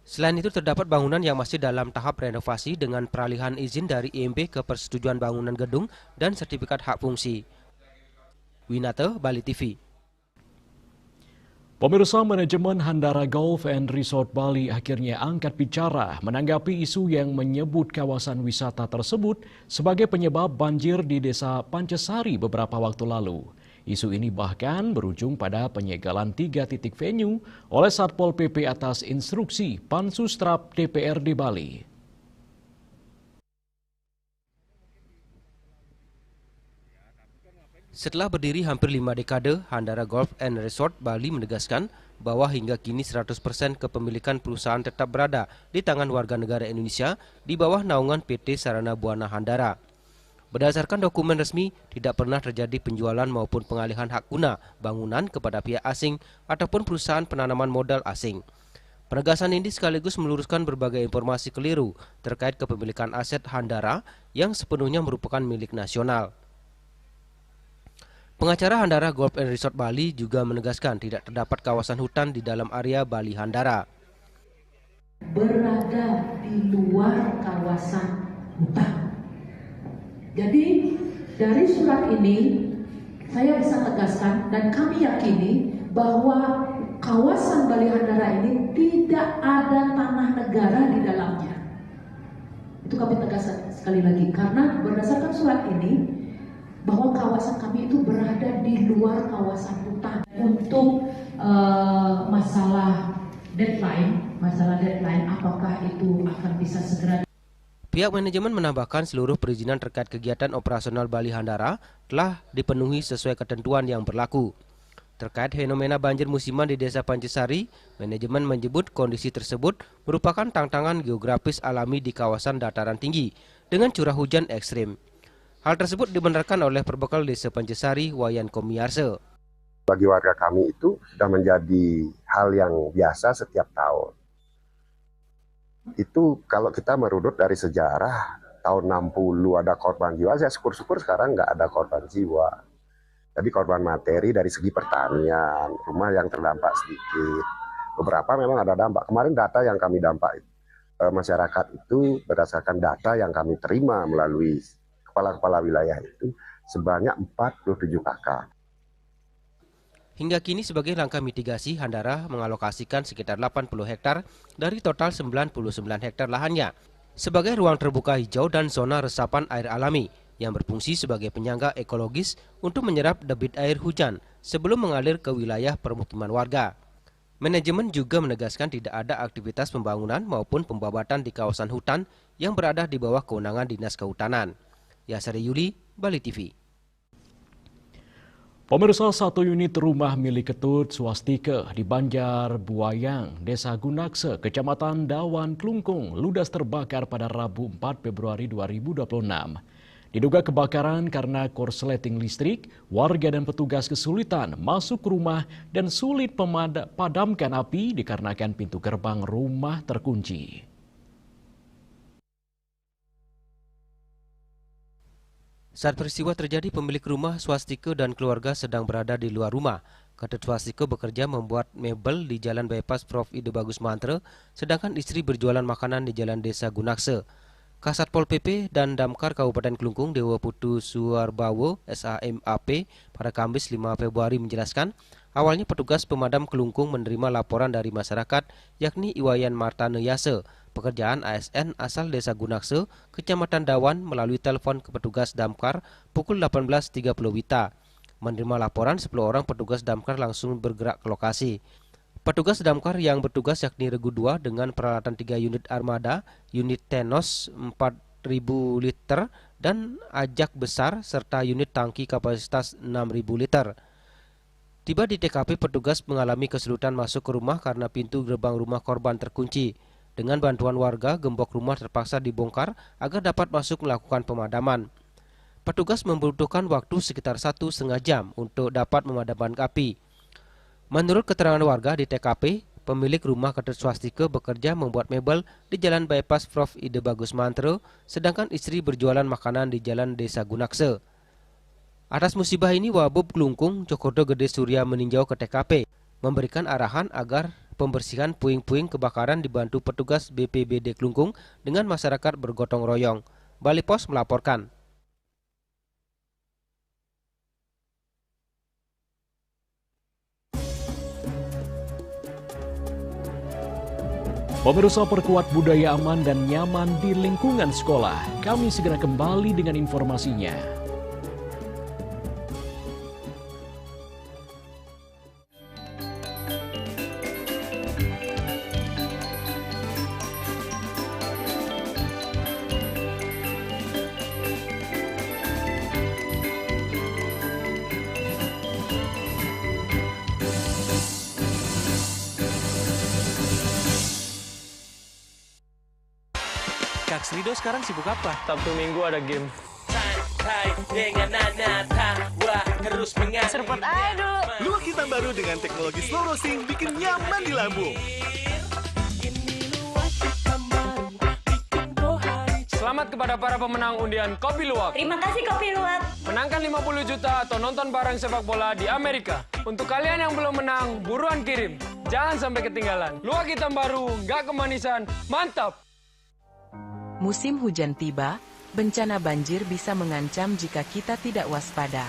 Selain itu terdapat bangunan yang masih dalam tahap renovasi dengan peralihan izin dari IMB ke persetujuan bangunan gedung dan sertifikat hak fungsi. Winata, Bali TV. Pemirsa, manajemen Handara Golf and Resort Bali akhirnya angkat bicara menanggapi isu yang menyebut kawasan wisata tersebut sebagai penyebab banjir di Desa Pancesari beberapa waktu lalu. Isu ini bahkan berujung pada penyegelan 3 titik venue oleh Satpol PP atas instruksi Pansustrap DPRD Bali. Setelah berdiri hampir 5 dekade, Handara Golf and Resort Bali menegaskan bahwa hingga kini 100% kepemilikan perusahaan tetap berada di tangan warga negara Indonesia di bawah naungan PT Sarana Buana Handara. Berdasarkan dokumen resmi, tidak pernah terjadi penjualan maupun pengalihan hak guna bangunan kepada pihak asing ataupun perusahaan penanaman modal asing. Penegasan ini sekaligus meluruskan berbagai informasi keliru terkait kepemilikan aset Handara yang sepenuhnya merupakan milik nasional. Pengacara Handara Golf and Resort Bali juga menegaskan tidak terdapat kawasan hutan di dalam area Bali Handara. Berada di luar kawasan hutan. Jadi dari surat ini saya bisa tegaskan dan kami yakini bahwa kawasan Bali Handara ini tidak ada tanah negara di dalamnya. Itu kami tegaskan sekali lagi karena berdasarkan surat ini bahwa kawasan kami itu berada di luar kawasan hutan. Untuk masalah deadline apakah itu akan bisa segera. Pihak manajemen menambahkan seluruh perizinan terkait kegiatan operasional Bali Handara telah dipenuhi sesuai ketentuan yang berlaku. Terkait fenomena banjir musiman di Desa Pancesari, manajemen menyebut kondisi tersebut merupakan tantangan geografis alami di kawasan dataran tinggi dengan curah hujan ekstrim. Hal tersebut dibenarkan oleh Perbekal Desa Pancesari, Wayan Komiarse. Bagi warga kami itu sudah menjadi hal yang biasa setiap tahun. Itu kalau kita merunut dari sejarah, tahun 60 ada korban jiwa, saya syukur-syukur sekarang nggak ada korban jiwa. Jadi korban materi dari segi pertanian, rumah yang terdampak sedikit. Beberapa memang ada dampak. Kemarin data yang kami dampak masyarakat itu berdasarkan data yang kami terima melalui kepala-kepala wilayah itu sebanyak 47 kakak. Hingga kini sebagai langkah mitigasi, Handara mengalokasikan sekitar 80 hektar dari total 99 hektar lahannya sebagai ruang terbuka hijau dan zona resapan air alami yang berfungsi sebagai penyangga ekologis untuk menyerap debit air hujan sebelum mengalir ke wilayah permukiman warga. Manajemen juga menegaskan tidak ada aktivitas pembangunan maupun pembabatan di kawasan hutan yang berada di bawah kewenangan Dinas Kehutanan. Yasari Yuli, Bali TV. Pemirsa, satu unit rumah milik Ketut Swastika di Banjar Buayang, Desa Gunakse, Kecamatan Dawan, Klungkung, ludas terbakar pada Rabu 4 Februari 2026. Diduga kebakaran karena korsleting listrik, warga dan petugas kesulitan masuk rumah dan sulit padamkan api dikarenakan pintu gerbang rumah terkunci. Saat peristiwa terjadi, pemilik rumah Swastika dan keluarga sedang berada di luar rumah. Ketut Swastika bekerja membuat mebel di Jalan Bypass Prof. Ide Bagus Mantra, sedangkan istri berjualan makanan di Jalan Desa Gunakse. Kasat Pol PP dan Damkar Kabupaten Klungkung Dewa Putu Suarbawo SAMAP pada Kamis 5 Februari menjelaskan, awalnya petugas pemadam Klungkung menerima laporan dari masyarakat yakni Iwayan Martane Yase, pekerjaan ASN asal Desa Gunakse, Kecamatan Dawan melalui telepon ke petugas Damkar pukul 18.30 WITA. Menerima laporan, 10 orang petugas Damkar langsung bergerak ke lokasi. Petugas damkar yang bertugas yakni Regu 2 dengan peralatan 3 unit armada, unit Tenos 4.000 liter, dan ajak besar serta unit tangki kapasitas 6.000 liter. Tiba di TKP, petugas mengalami kesulitan masuk ke rumah karena pintu gerbang rumah korban terkunci. Dengan bantuan warga, gembok rumah terpaksa dibongkar agar dapat masuk melakukan pemadaman. Petugas membutuhkan waktu sekitar 1,5 jam untuk dapat memadamkan api. Menurut keterangan warga di TKP, pemilik rumah Ketut Swastika bekerja membuat mebel di Jalan Bypass Prof. Ide Bagus Mantra, sedangkan istri berjualan makanan di Jalan Desa Gunakse. Atas musibah ini, Wabub Klungkung Cokordo Gede Surya meninjau ke TKP, memberikan arahan agar pembersihan puing-puing kebakaran dibantu petugas BPBD Klungkung dengan masyarakat bergotong royong. Bali Pos melaporkan. Pemirsa, perkuat budaya aman dan nyaman di lingkungan sekolah. Kami segera kembali dengan informasinya. Kak Srido sekarang sibuk apa? Sabtu Minggu ada game. Serpot aja dulu. Luwak hitam baru dengan teknologi slow roasting bikin nyaman di lambung. Selamat kepada para pemenang undian Kopi Luwak. Terima kasih Kopi Luwak. Menangkan 50 juta atau nonton bareng sepak bola di Amerika. Untuk kalian yang belum menang, buruan kirim. Jangan sampai ketinggalan. Luwak hitam baru, nggak kemanisan, mantap. Musim hujan tiba, bencana banjir bisa mengancam jika kita tidak waspada.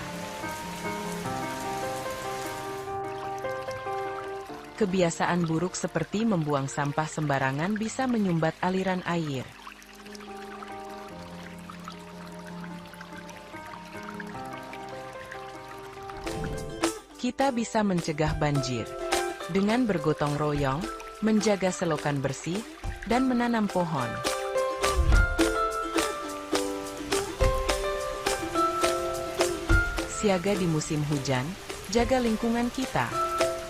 Kebiasaan buruk seperti membuang sampah sembarangan bisa menyumbat aliran air. Kita bisa mencegah banjir dengan bergotong royong, menjaga selokan bersih, dan menanam pohon. Siaga di musim hujan, jaga lingkungan kita.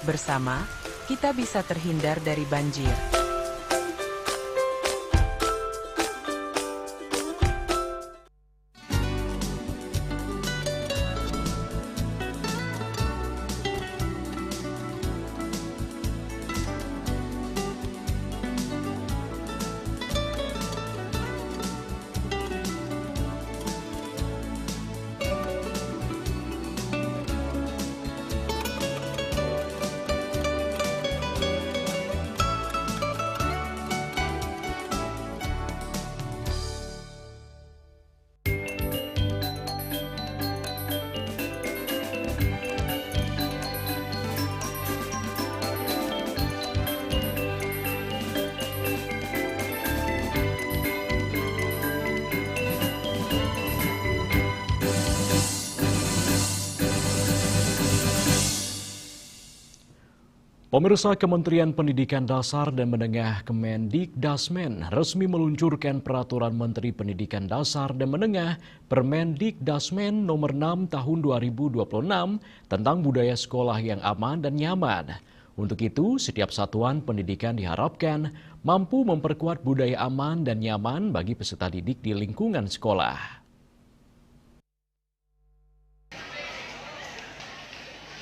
Bersama, kita bisa terhindar dari banjir. Pemirsa, Kementerian Pendidikan Dasar dan Menengah Kemendikdasmen resmi meluncurkan Peraturan Menteri Pendidikan Dasar dan Menengah Permendikdasmen nomor 6 tahun 2026 tentang budaya sekolah yang aman dan nyaman. Untuk itu, setiap satuan pendidikan diharapkan mampu memperkuat budaya aman dan nyaman bagi peserta didik di lingkungan sekolah.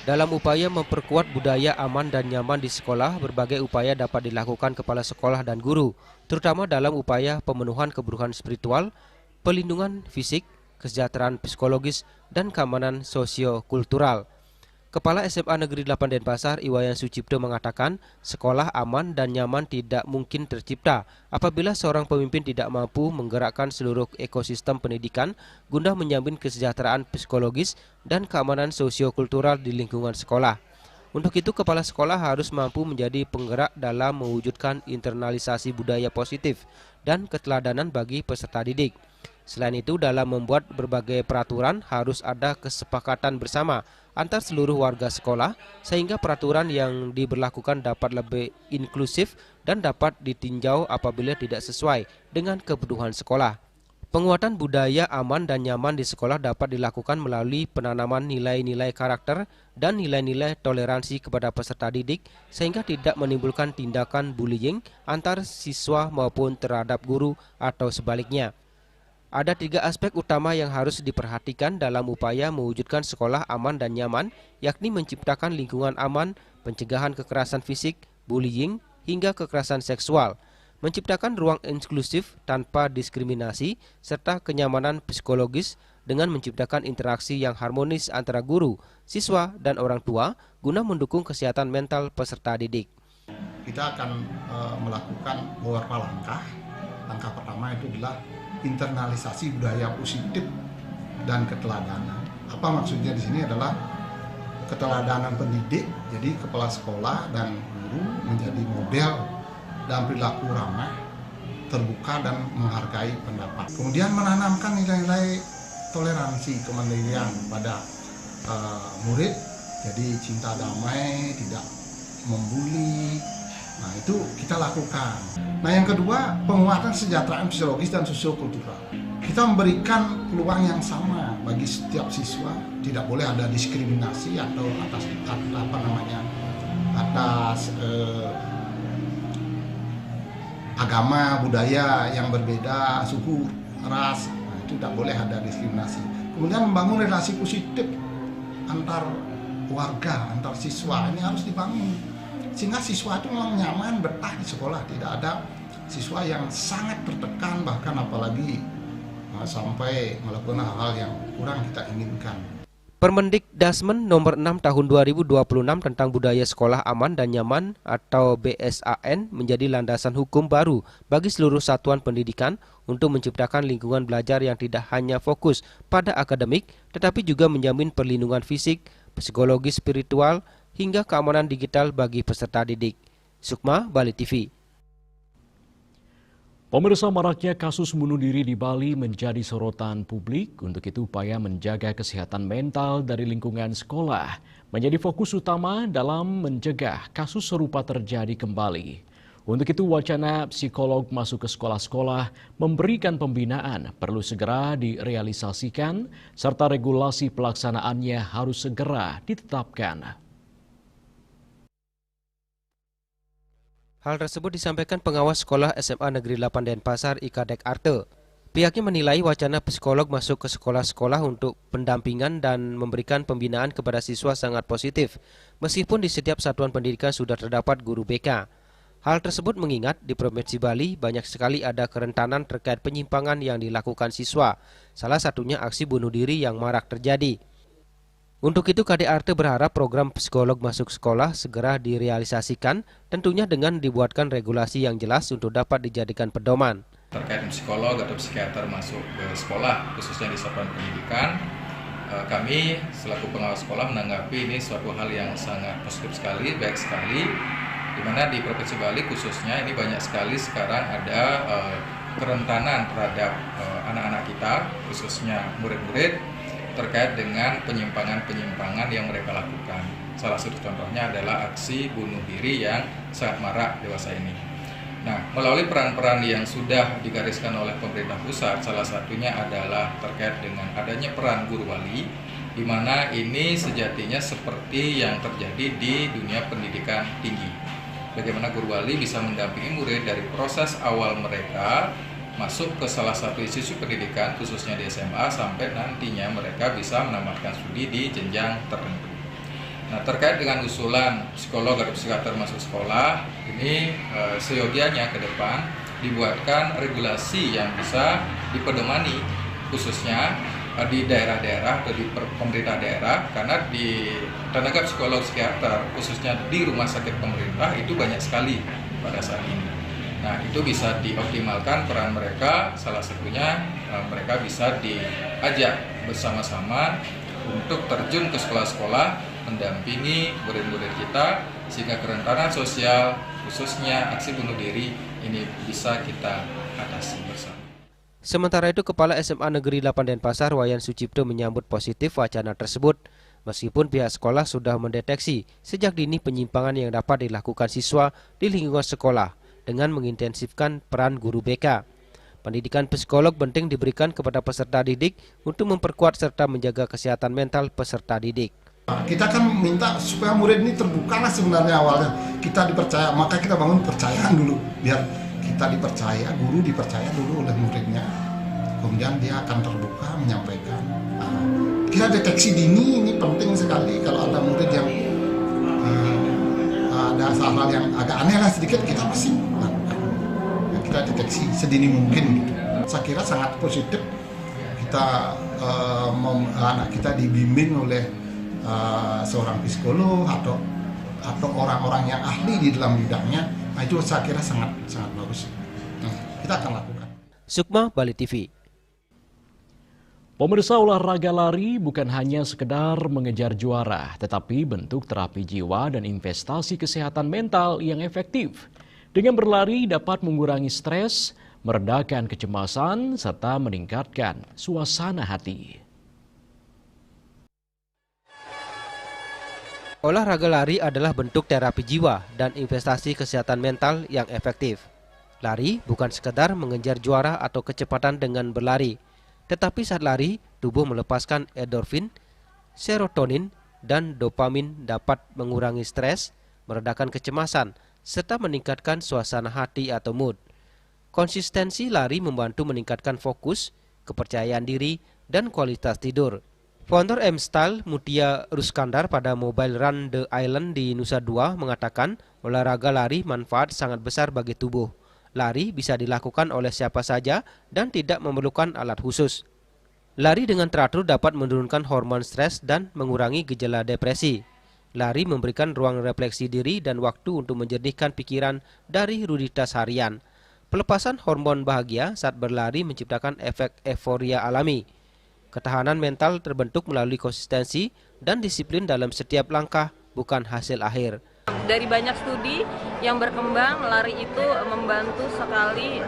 Dalam upaya memperkuat budaya aman dan nyaman di sekolah, berbagai upaya dapat dilakukan kepala sekolah dan guru, terutama dalam upaya pemenuhan kebutuhan spiritual, pelindungan fisik, kesejahteraan psikologis, dan keamanan sosio-kultural. Kepala SMA Negeri 8 Denpasar, Iwayan Sucipto mengatakan, sekolah aman dan nyaman tidak mungkin tercipta apabila seorang pemimpin tidak mampu menggerakkan seluruh ekosistem pendidikan guna menjamin kesejahteraan psikologis dan keamanan sosio-kultural di lingkungan sekolah. Untuk itu, kepala sekolah harus mampu menjadi penggerak dalam mewujudkan internalisasi budaya positif dan keteladanan bagi peserta didik. Selain itu, dalam membuat berbagai peraturan harus ada kesepakatan bersama antar seluruh warga sekolah sehingga peraturan yang diberlakukan dapat lebih inklusif dan dapat ditinjau apabila tidak sesuai dengan kebutuhan sekolah. Penguatan budaya aman dan nyaman di sekolah dapat dilakukan melalui penanaman nilai-nilai karakter dan nilai-nilai toleransi kepada peserta didik sehingga tidak menimbulkan tindakan bullying antar siswa maupun terhadap guru atau sebaliknya. Ada 3 aspek utama yang harus diperhatikan dalam upaya mewujudkan sekolah aman dan nyaman, yakni menciptakan lingkungan aman, pencegahan kekerasan fisik, bullying, hingga kekerasan seksual, menciptakan ruang inklusif tanpa diskriminasi, serta kenyamanan psikologis dengan menciptakan interaksi yang harmonis antara guru, siswa, dan orang tua guna mendukung kesehatan mental peserta didik. Kita akan melakukan beberapa langkah. Langkah pertama itu adalah internalisasi budaya positif dan keteladanan. Apa maksudnya di sini adalah keteladanan pendidik, jadi kepala sekolah dan guru menjadi model dalam perilaku ramah, terbuka dan menghargai pendapat. Kemudian menanamkan nilai-nilai toleransi kemandirian pada murid, jadi cinta damai, tidak membuli. Nah, itu kita lakukan. Nah, yang kedua, penguatan kesejahteraan psikologis dan sosiokultural. Kita memberikan peluang yang sama bagi setiap siswa, tidak boleh ada diskriminasi atau atas agama, budaya yang berbeda, suku, ras. Nah, itu tidak boleh ada diskriminasi. Kemudian membangun relasi positif antar warga, antar siswa. Ini harus dibangun. Sehingga siswa itu memang nyaman betah di sekolah, tidak ada siswa yang sangat tertekan bahkan apalagi sampai melakukan hal-hal yang kurang kita inginkan. Permendikdasmen nomor 6 tahun 2026 tentang budaya sekolah aman dan nyaman atau BSAN menjadi landasan hukum baru bagi seluruh satuan pendidikan untuk menciptakan lingkungan belajar yang tidak hanya fokus pada akademik tetapi juga menjamin perlindungan fisik, psikologi, spiritual, hingga keamanan digital bagi peserta didik. Sukma, Bali TV. Pemirsa, maraknya kasus bunuh diri di Bali menjadi sorotan publik. Untuk itu, upaya menjaga kesehatan mental dari lingkungan sekolah menjadi fokus utama dalam mencegah kasus serupa terjadi kembali. Untuk itu, wacana psikolog masuk ke sekolah-sekolah memberikan pembinaan perlu segera direalisasikan, serta regulasi pelaksanaannya harus segera ditetapkan. Hal tersebut disampaikan pengawas sekolah SMA Negeri 8 Denpasar, Ikadek Arte. Pihaknya menilai wacana psikolog masuk ke sekolah-sekolah untuk pendampingan dan memberikan pembinaan kepada siswa sangat positif, meskipun di setiap satuan pendidikan sudah terdapat guru BK. Hal tersebut mengingat di Provinsi Bali banyak sekali ada kerentanan terkait penyimpangan yang dilakukan siswa, salah satunya aksi bunuh diri yang marak terjadi. Untuk itu, KD Arte berharap program psikolog masuk sekolah segera direalisasikan, tentunya dengan dibuatkan regulasi yang jelas untuk dapat dijadikan pedoman. Terkait psikolog atau psikiater masuk ke sekolah, khususnya di satuan pendidikan, kami selaku pengawas sekolah menanggapi ini suatu hal yang sangat positif sekali, baik sekali, di mana di Provinsi Bali khususnya ini banyak sekali sekarang ada kerentanan terhadap anak-anak kita, khususnya murid-murid, terkait dengan penyimpangan-penyimpangan yang mereka lakukan. Salah satu contohnya adalah aksi bunuh diri yang sangat marak dewasa ini. Nah, melalui peran-peran yang sudah digariskan oleh pemerintah pusat, salah satunya adalah terkait dengan adanya peran guru wali, di mana ini sejatinya seperti yang terjadi di dunia pendidikan tinggi. Bagaimana guru wali bisa mendampingi murid dari proses awal mereka masuk ke salah satu institusi pendidikan, khususnya di SMA, sampai nantinya mereka bisa menamatkan studi di jenjang tertentu. Nah, terkait dengan usulan psikolog atau psikiater masuk sekolah, ini seyogianya ke depan dibuatkan regulasi yang bisa dipedomani, khususnya di daerah-daerah atau di pemerintah daerah, karena di tenaga psikolog psikiater, khususnya di rumah sakit pemerintah, itu banyak sekali pada saat ini. Nah, itu bisa dioptimalkan peran mereka, salah satunya mereka bisa diajak bersama-sama untuk terjun ke sekolah-sekolah, mendampingi murid-murid kita, sehingga kerentanan sosial, khususnya aksi bunuh diri, ini bisa kita atasi bersama. Sementara itu, Kepala SMA Negeri 8 Denpasar, Wayan Sucipto, menyambut positif wacana tersebut, meskipun pihak sekolah sudah mendeteksi sejak dini penyimpangan yang dapat dilakukan siswa di lingkungan sekolah dengan mengintensifkan peran guru BK. Pendidikan psikolog penting diberikan kepada peserta didik untuk memperkuat serta menjaga kesehatan mental peserta didik. Kita kan minta supaya murid ini terbuka lah sebenarnya awalnya. Kita dipercaya, maka kita bangun kepercayaan dulu. Biar kita dipercaya, guru dipercaya dulu oleh muridnya. Kemudian dia akan terbuka menyampaikan. Kita deteksi dini ini penting sekali. Kalau ada murid yang ada hal-hal yang agak aneh lah sedikit, kita pasti lakukan. Kita deteksi sedini mungkin. Saya kira sangat positif. Kita anak kita dibimbing oleh seorang psikolog atau orang-orang yang ahli di dalam bidangnya. Nah, itu saya kira sangat bagus. Kita akan lakukan. Sukma, Bali TV. Pemirsa, olahraga lari bukan hanya sekedar mengejar juara, tetapi bentuk terapi jiwa dan investasi kesehatan mental yang efektif. Dengan berlari dapat mengurangi stres, meredakan kecemasan, serta meningkatkan suasana hati. Olahraga lari adalah bentuk terapi jiwa dan investasi kesehatan mental yang efektif. Lari bukan sekedar mengejar juara atau kecepatan dengan berlari, tetapi saat lari, tubuh melepaskan endorfin, serotonin, dan dopamin dapat mengurangi stres, meredakan kecemasan, serta meningkatkan suasana hati atau mood. Konsistensi lari membantu meningkatkan fokus, kepercayaan diri, dan kualitas tidur. Founder M-Style Mutia Ruskandar pada Mobile Run The Island di Nusa Dua mengatakan olahraga lari manfaat sangat besar bagi tubuh. Lari bisa dilakukan oleh siapa saja dan tidak memerlukan alat khusus. Lari dengan teratur dapat menurunkan hormon stres dan mengurangi gejala depresi. Lari memberikan ruang refleksi diri dan waktu untuk menjernihkan pikiran dari rutinitas harian. Pelepasan hormon bahagia saat berlari menciptakan efek euforia alami. Ketahanan mental terbentuk melalui konsistensi dan disiplin dalam setiap langkah, bukan hasil akhir. Dari banyak studi yang berkembang, lari itu membantu sekali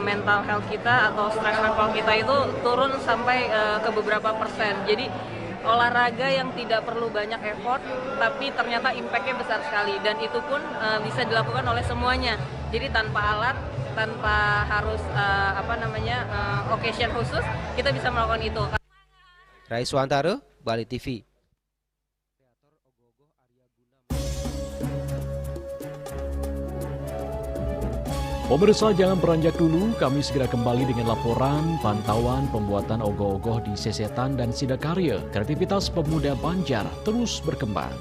mental health kita atau stress level kita itu turun sampai ke beberapa persen. Jadi olahraga yang tidak perlu banyak effort, tapi ternyata impact-nya besar sekali. Dan itu pun bisa dilakukan oleh semuanya. Jadi tanpa alat, tanpa harus occasion khusus, kita bisa melakukan itu. Rai Suantara, Bali TV. Pemirsa, jangan beranjak dulu, kami segera kembali dengan laporan pantauan pembuatan ogoh-ogoh di Sesetan dan Sidakarya. Kreativitas pemuda Banjar terus berkembang.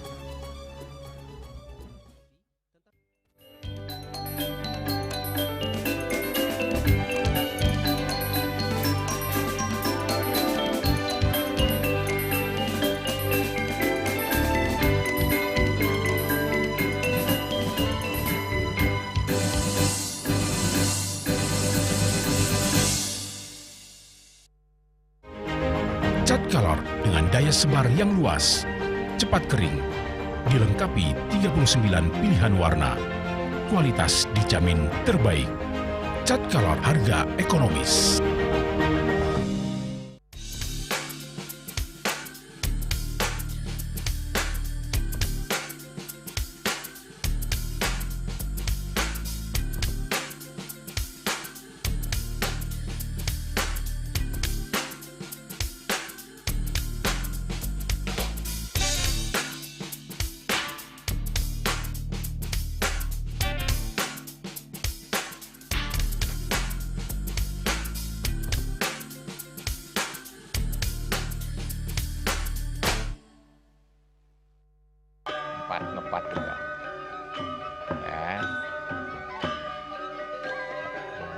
Cat Color dengan daya sebar yang luas, cepat kering, dilengkapi 39 pilihan warna. Kualitas dijamin terbaik. Cat Color harga ekonomis.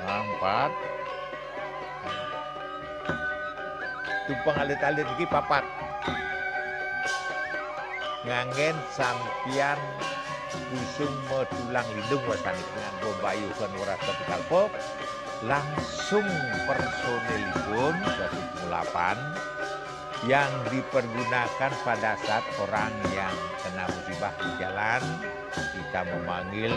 4. Tumpang alit-alit lagi 4. Ngangen sampian usung metulang lindung wasani nganggo bayuhan ora kalpo langsung personelipun 108 yang dipergunakan pada saat orang yang kena musibah di jalan kita memanggil.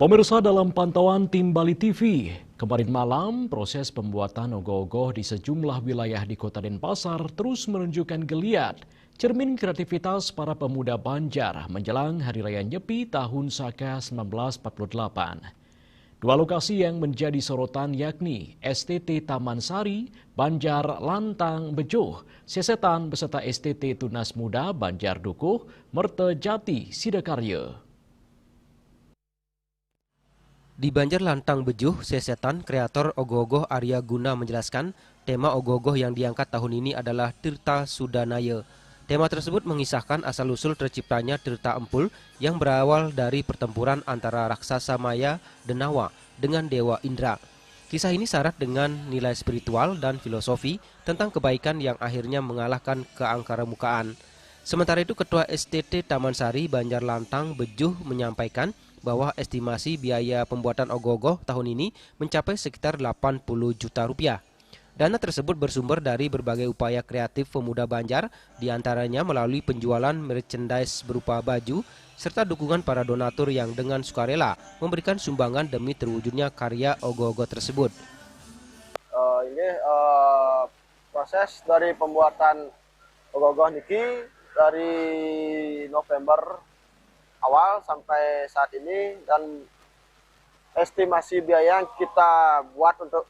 Pemirsa, dalam pantauan tim Bali TV, kemarin malam proses pembuatan ogoh-ogoh di sejumlah wilayah di Kota Denpasar terus menunjukkan geliat, cermin kreativitas para pemuda Banjar menjelang Hari Raya Nyepi tahun Saka 1948. Dua lokasi yang menjadi sorotan yakni STT Taman Sari, Banjar Lantang Bejuh, Sesetan beserta STT Tunas Muda Banjar Dukuh, Mertejati Sidakarya. Di Banjar Lantang Bejuh, Sesetan, kreator ogoh-ogoh Arya Guna menjelaskan tema ogoh-ogoh yang diangkat tahun ini adalah Tirta Sudanaya. Tema tersebut mengisahkan asal-usul terciptanya Tirta Empul yang berawal dari pertempuran antara raksasa Maya Denawa dengan Dewa Indra. Kisah ini syarat dengan nilai spiritual dan filosofi tentang kebaikan yang akhirnya mengalahkan keangkaramukaan. Sementara itu, Ketua STT Taman Sari Banjar Lantang Bejuh menyampaikan bahwa estimasi biaya pembuatan ogoh-ogoh tahun ini mencapai sekitar 80 juta rupiah. Dana tersebut bersumber dari berbagai upaya kreatif pemuda Banjar, diantaranya melalui penjualan merchandise berupa baju, serta dukungan para donatur yang dengan sukarela memberikan sumbangan demi terwujudnya karya ogoh-ogoh tersebut. Proses dari pembuatan ogoh-ogoh niki dari November awal sampai saat ini, dan estimasi biaya yang kita buat untuk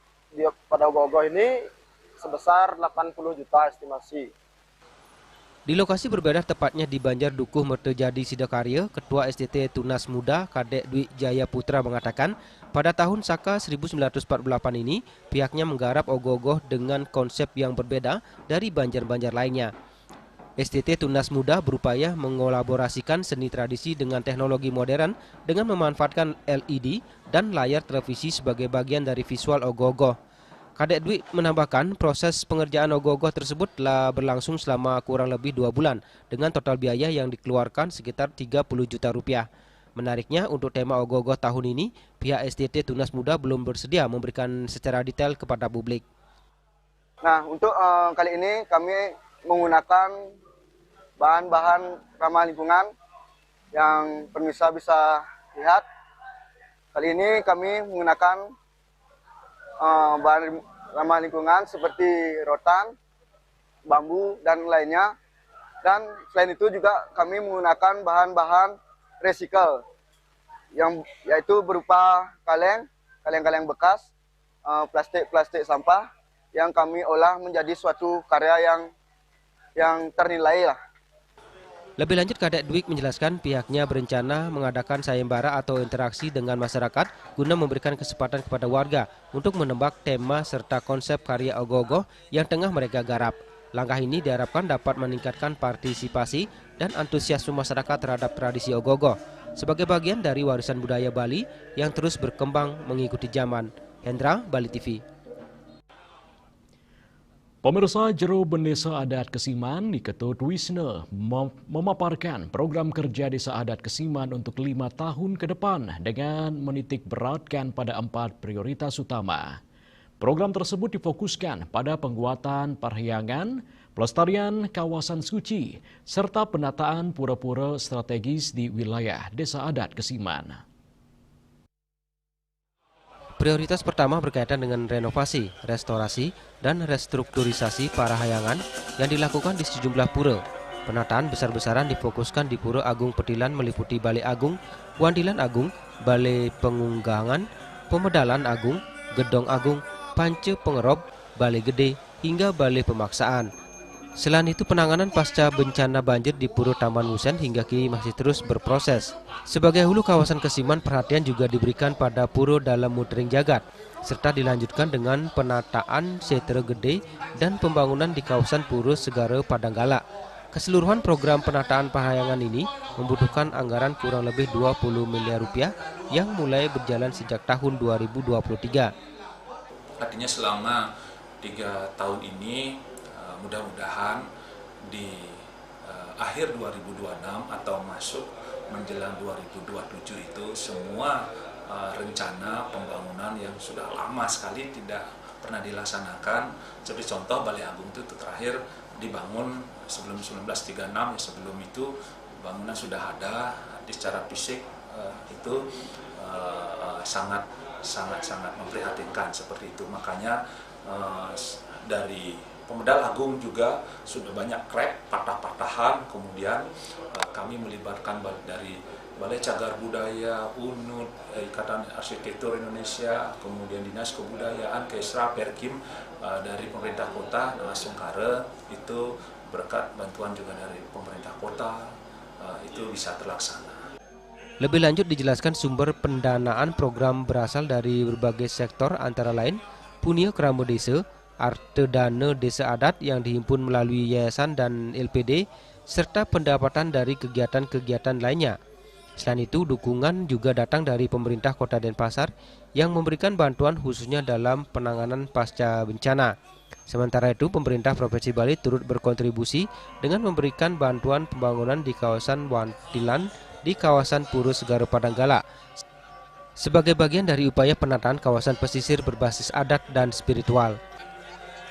pada ogoh-ogoh ini sebesar 80 juta estimasi. Di lokasi berbeda, tepatnya di Banjar Dukuh Mertejadi Sidakarya, Ketua STT Tunas Muda Kadek Dwi Jaya Putra mengatakan pada tahun Saka 1948 ini pihaknya menggarap ogoh-ogoh dengan konsep yang berbeda dari Banjar-Banjar lainnya. STT Tunas Muda berupaya mengolaborasikan seni tradisi dengan teknologi modern dengan memanfaatkan LED dan layar televisi sebagai bagian dari visual ogoh-ogoh. Kadek Dwi menambahkan proses pengerjaan ogoh-ogoh tersebut telah berlangsung selama kurang lebih 2 bulan dengan total biaya yang dikeluarkan sekitar 30 juta rupiah. Menariknya, untuk tema ogoh-ogoh tahun ini, pihak STT Tunas Muda belum bersedia memberikan secara detail kepada publik. Nah, untuk kali ini kami menggunakan bahan-bahan ramah lingkungan yang pemirsa bisa lihat. Kali ini kami menggunakan bahan ramah lingkungan seperti rotan, bambu, dan lainnya. Dan selain itu juga kami menggunakan bahan-bahan recycle, yang yaitu berupa kaleng-kaleng bekas, plastik sampah yang kami olah menjadi suatu karya yang ternilai lah. Lebih lanjut, Kadek Dwi menjelaskan pihaknya berencana mengadakan sayembara atau interaksi dengan masyarakat guna memberikan kesempatan kepada warga untuk menebak tema serta konsep karya ogoh-ogoh yang tengah mereka garap. Langkah ini diharapkan dapat meningkatkan partisipasi dan antusiasme masyarakat terhadap tradisi ogoh-ogoh sebagai bagian dari warisan budaya Bali yang terus berkembang mengikuti zaman. Hendra, Bali TV. Pemirsa, Jero Bendesa Adat Kesiman di Ketut Wisne memaparkan program kerja Desa Adat Kesiman untuk 5 tahun ke depan dengan menitik beratkan pada 4 prioritas utama. Program tersebut difokuskan pada penguatan perhiangan, pelestarian kawasan suci, serta penataan pura-pura strategis di wilayah Desa Adat Kesiman. Prioritas pertama berkaitan dengan renovasi, restorasi, dan restrukturisasi parahayangan yang dilakukan di sejumlah pura. Penataan besar-besaran difokuskan di Pura Agung Petilan meliputi Balai Agung, Wandilan Agung, Balai Pengunggangan, Pemedalan Agung, Gedong Agung, Pance Pengerob, Balai Gede, hingga Balai Pemaksaan. Selain itu, penanganan pasca bencana banjir di Puro Taman Musen hingga kini masih terus berproses. Sebagai hulu kawasan Kesiman, perhatian juga diberikan pada Puro Dalam Mutering Jagat, serta dilanjutkan dengan penataan Setere Gede dan pembangunan di kawasan Puro Segara Padanggala. Keseluruhan program penataan Parahyangan ini membutuhkan anggaran kurang lebih 20 miliar rupiah yang mulai berjalan sejak tahun 2023. Artinya selama 3 tahun ini mudah-mudahan di akhir 2026 atau masuk menjelang 2027 itu semua rencana pembangunan yang sudah lama sekali tidak pernah dilaksanakan. Seperti contoh Balai Agung itu terakhir dibangun sebelum 1936, sebelum itu bangunan sudah ada. Secara fisik itu sangat memprihatinkan seperti itu. Makanya dari Pemedal Agung juga sudah banyak crack, patah-patahan. Kemudian kami melibatkan dari Balai Cagar Budaya, UNUD, Ikatan Arsitektur Indonesia, kemudian Dinas Kebudayaan, Kesra, Perkim dari pemerintah kota Sungkara. Itu berkat bantuan juga dari pemerintah kota itu bisa terlaksana. Lebih lanjut dijelaskan sumber pendanaan program berasal dari berbagai sektor antara lain Punya Keramo Desa, Arte Dana Desa Adat yang dihimpun melalui yayasan dan LPD, serta pendapatan dari kegiatan-kegiatan lainnya. Selain itu, dukungan juga datang dari pemerintah Kota Denpasar yang memberikan bantuan khususnya dalam penanganan pasca bencana. Sementara itu, pemerintah Provinsi Bali turut berkontribusi dengan memberikan bantuan pembangunan di kawasan Wantilan di kawasan Puro Segara Padanggala sebagai bagian dari upaya penataan kawasan pesisir berbasis adat dan spiritual.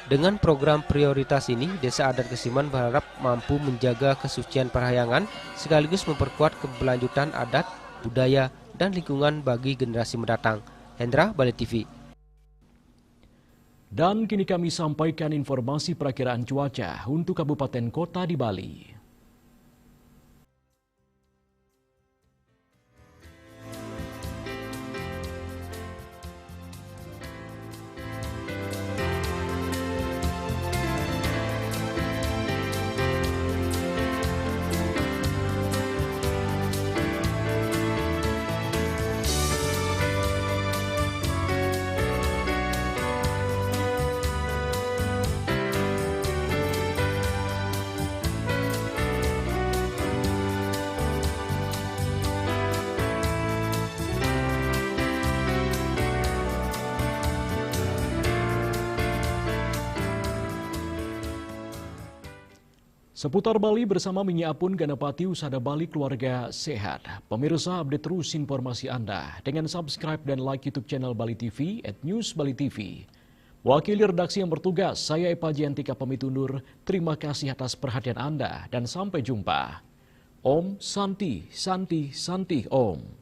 Dengan program prioritas ini, Desa Adat Kesiman berharap mampu menjaga kesucian Parahyangan sekaligus memperkuat keberlanjutan adat, budaya, dan lingkungan bagi generasi mendatang. Hendra, Bali TV. Dan kini kami sampaikan informasi perakiraan cuaca untuk kabupaten kota di Bali. Seputar Bali bersama Minyiapun Ganapati Usada Bali Keluarga Sehat. Pemirsa, update terus informasi Anda dengan subscribe dan like YouTube channel Bali TV @newsbali.tv. Wakili redaksi yang bertugas, saya Epa Jiantika pamit undur. Terima kasih atas perhatian Anda dan sampai jumpa. Om Santi, Santi, Santi Om.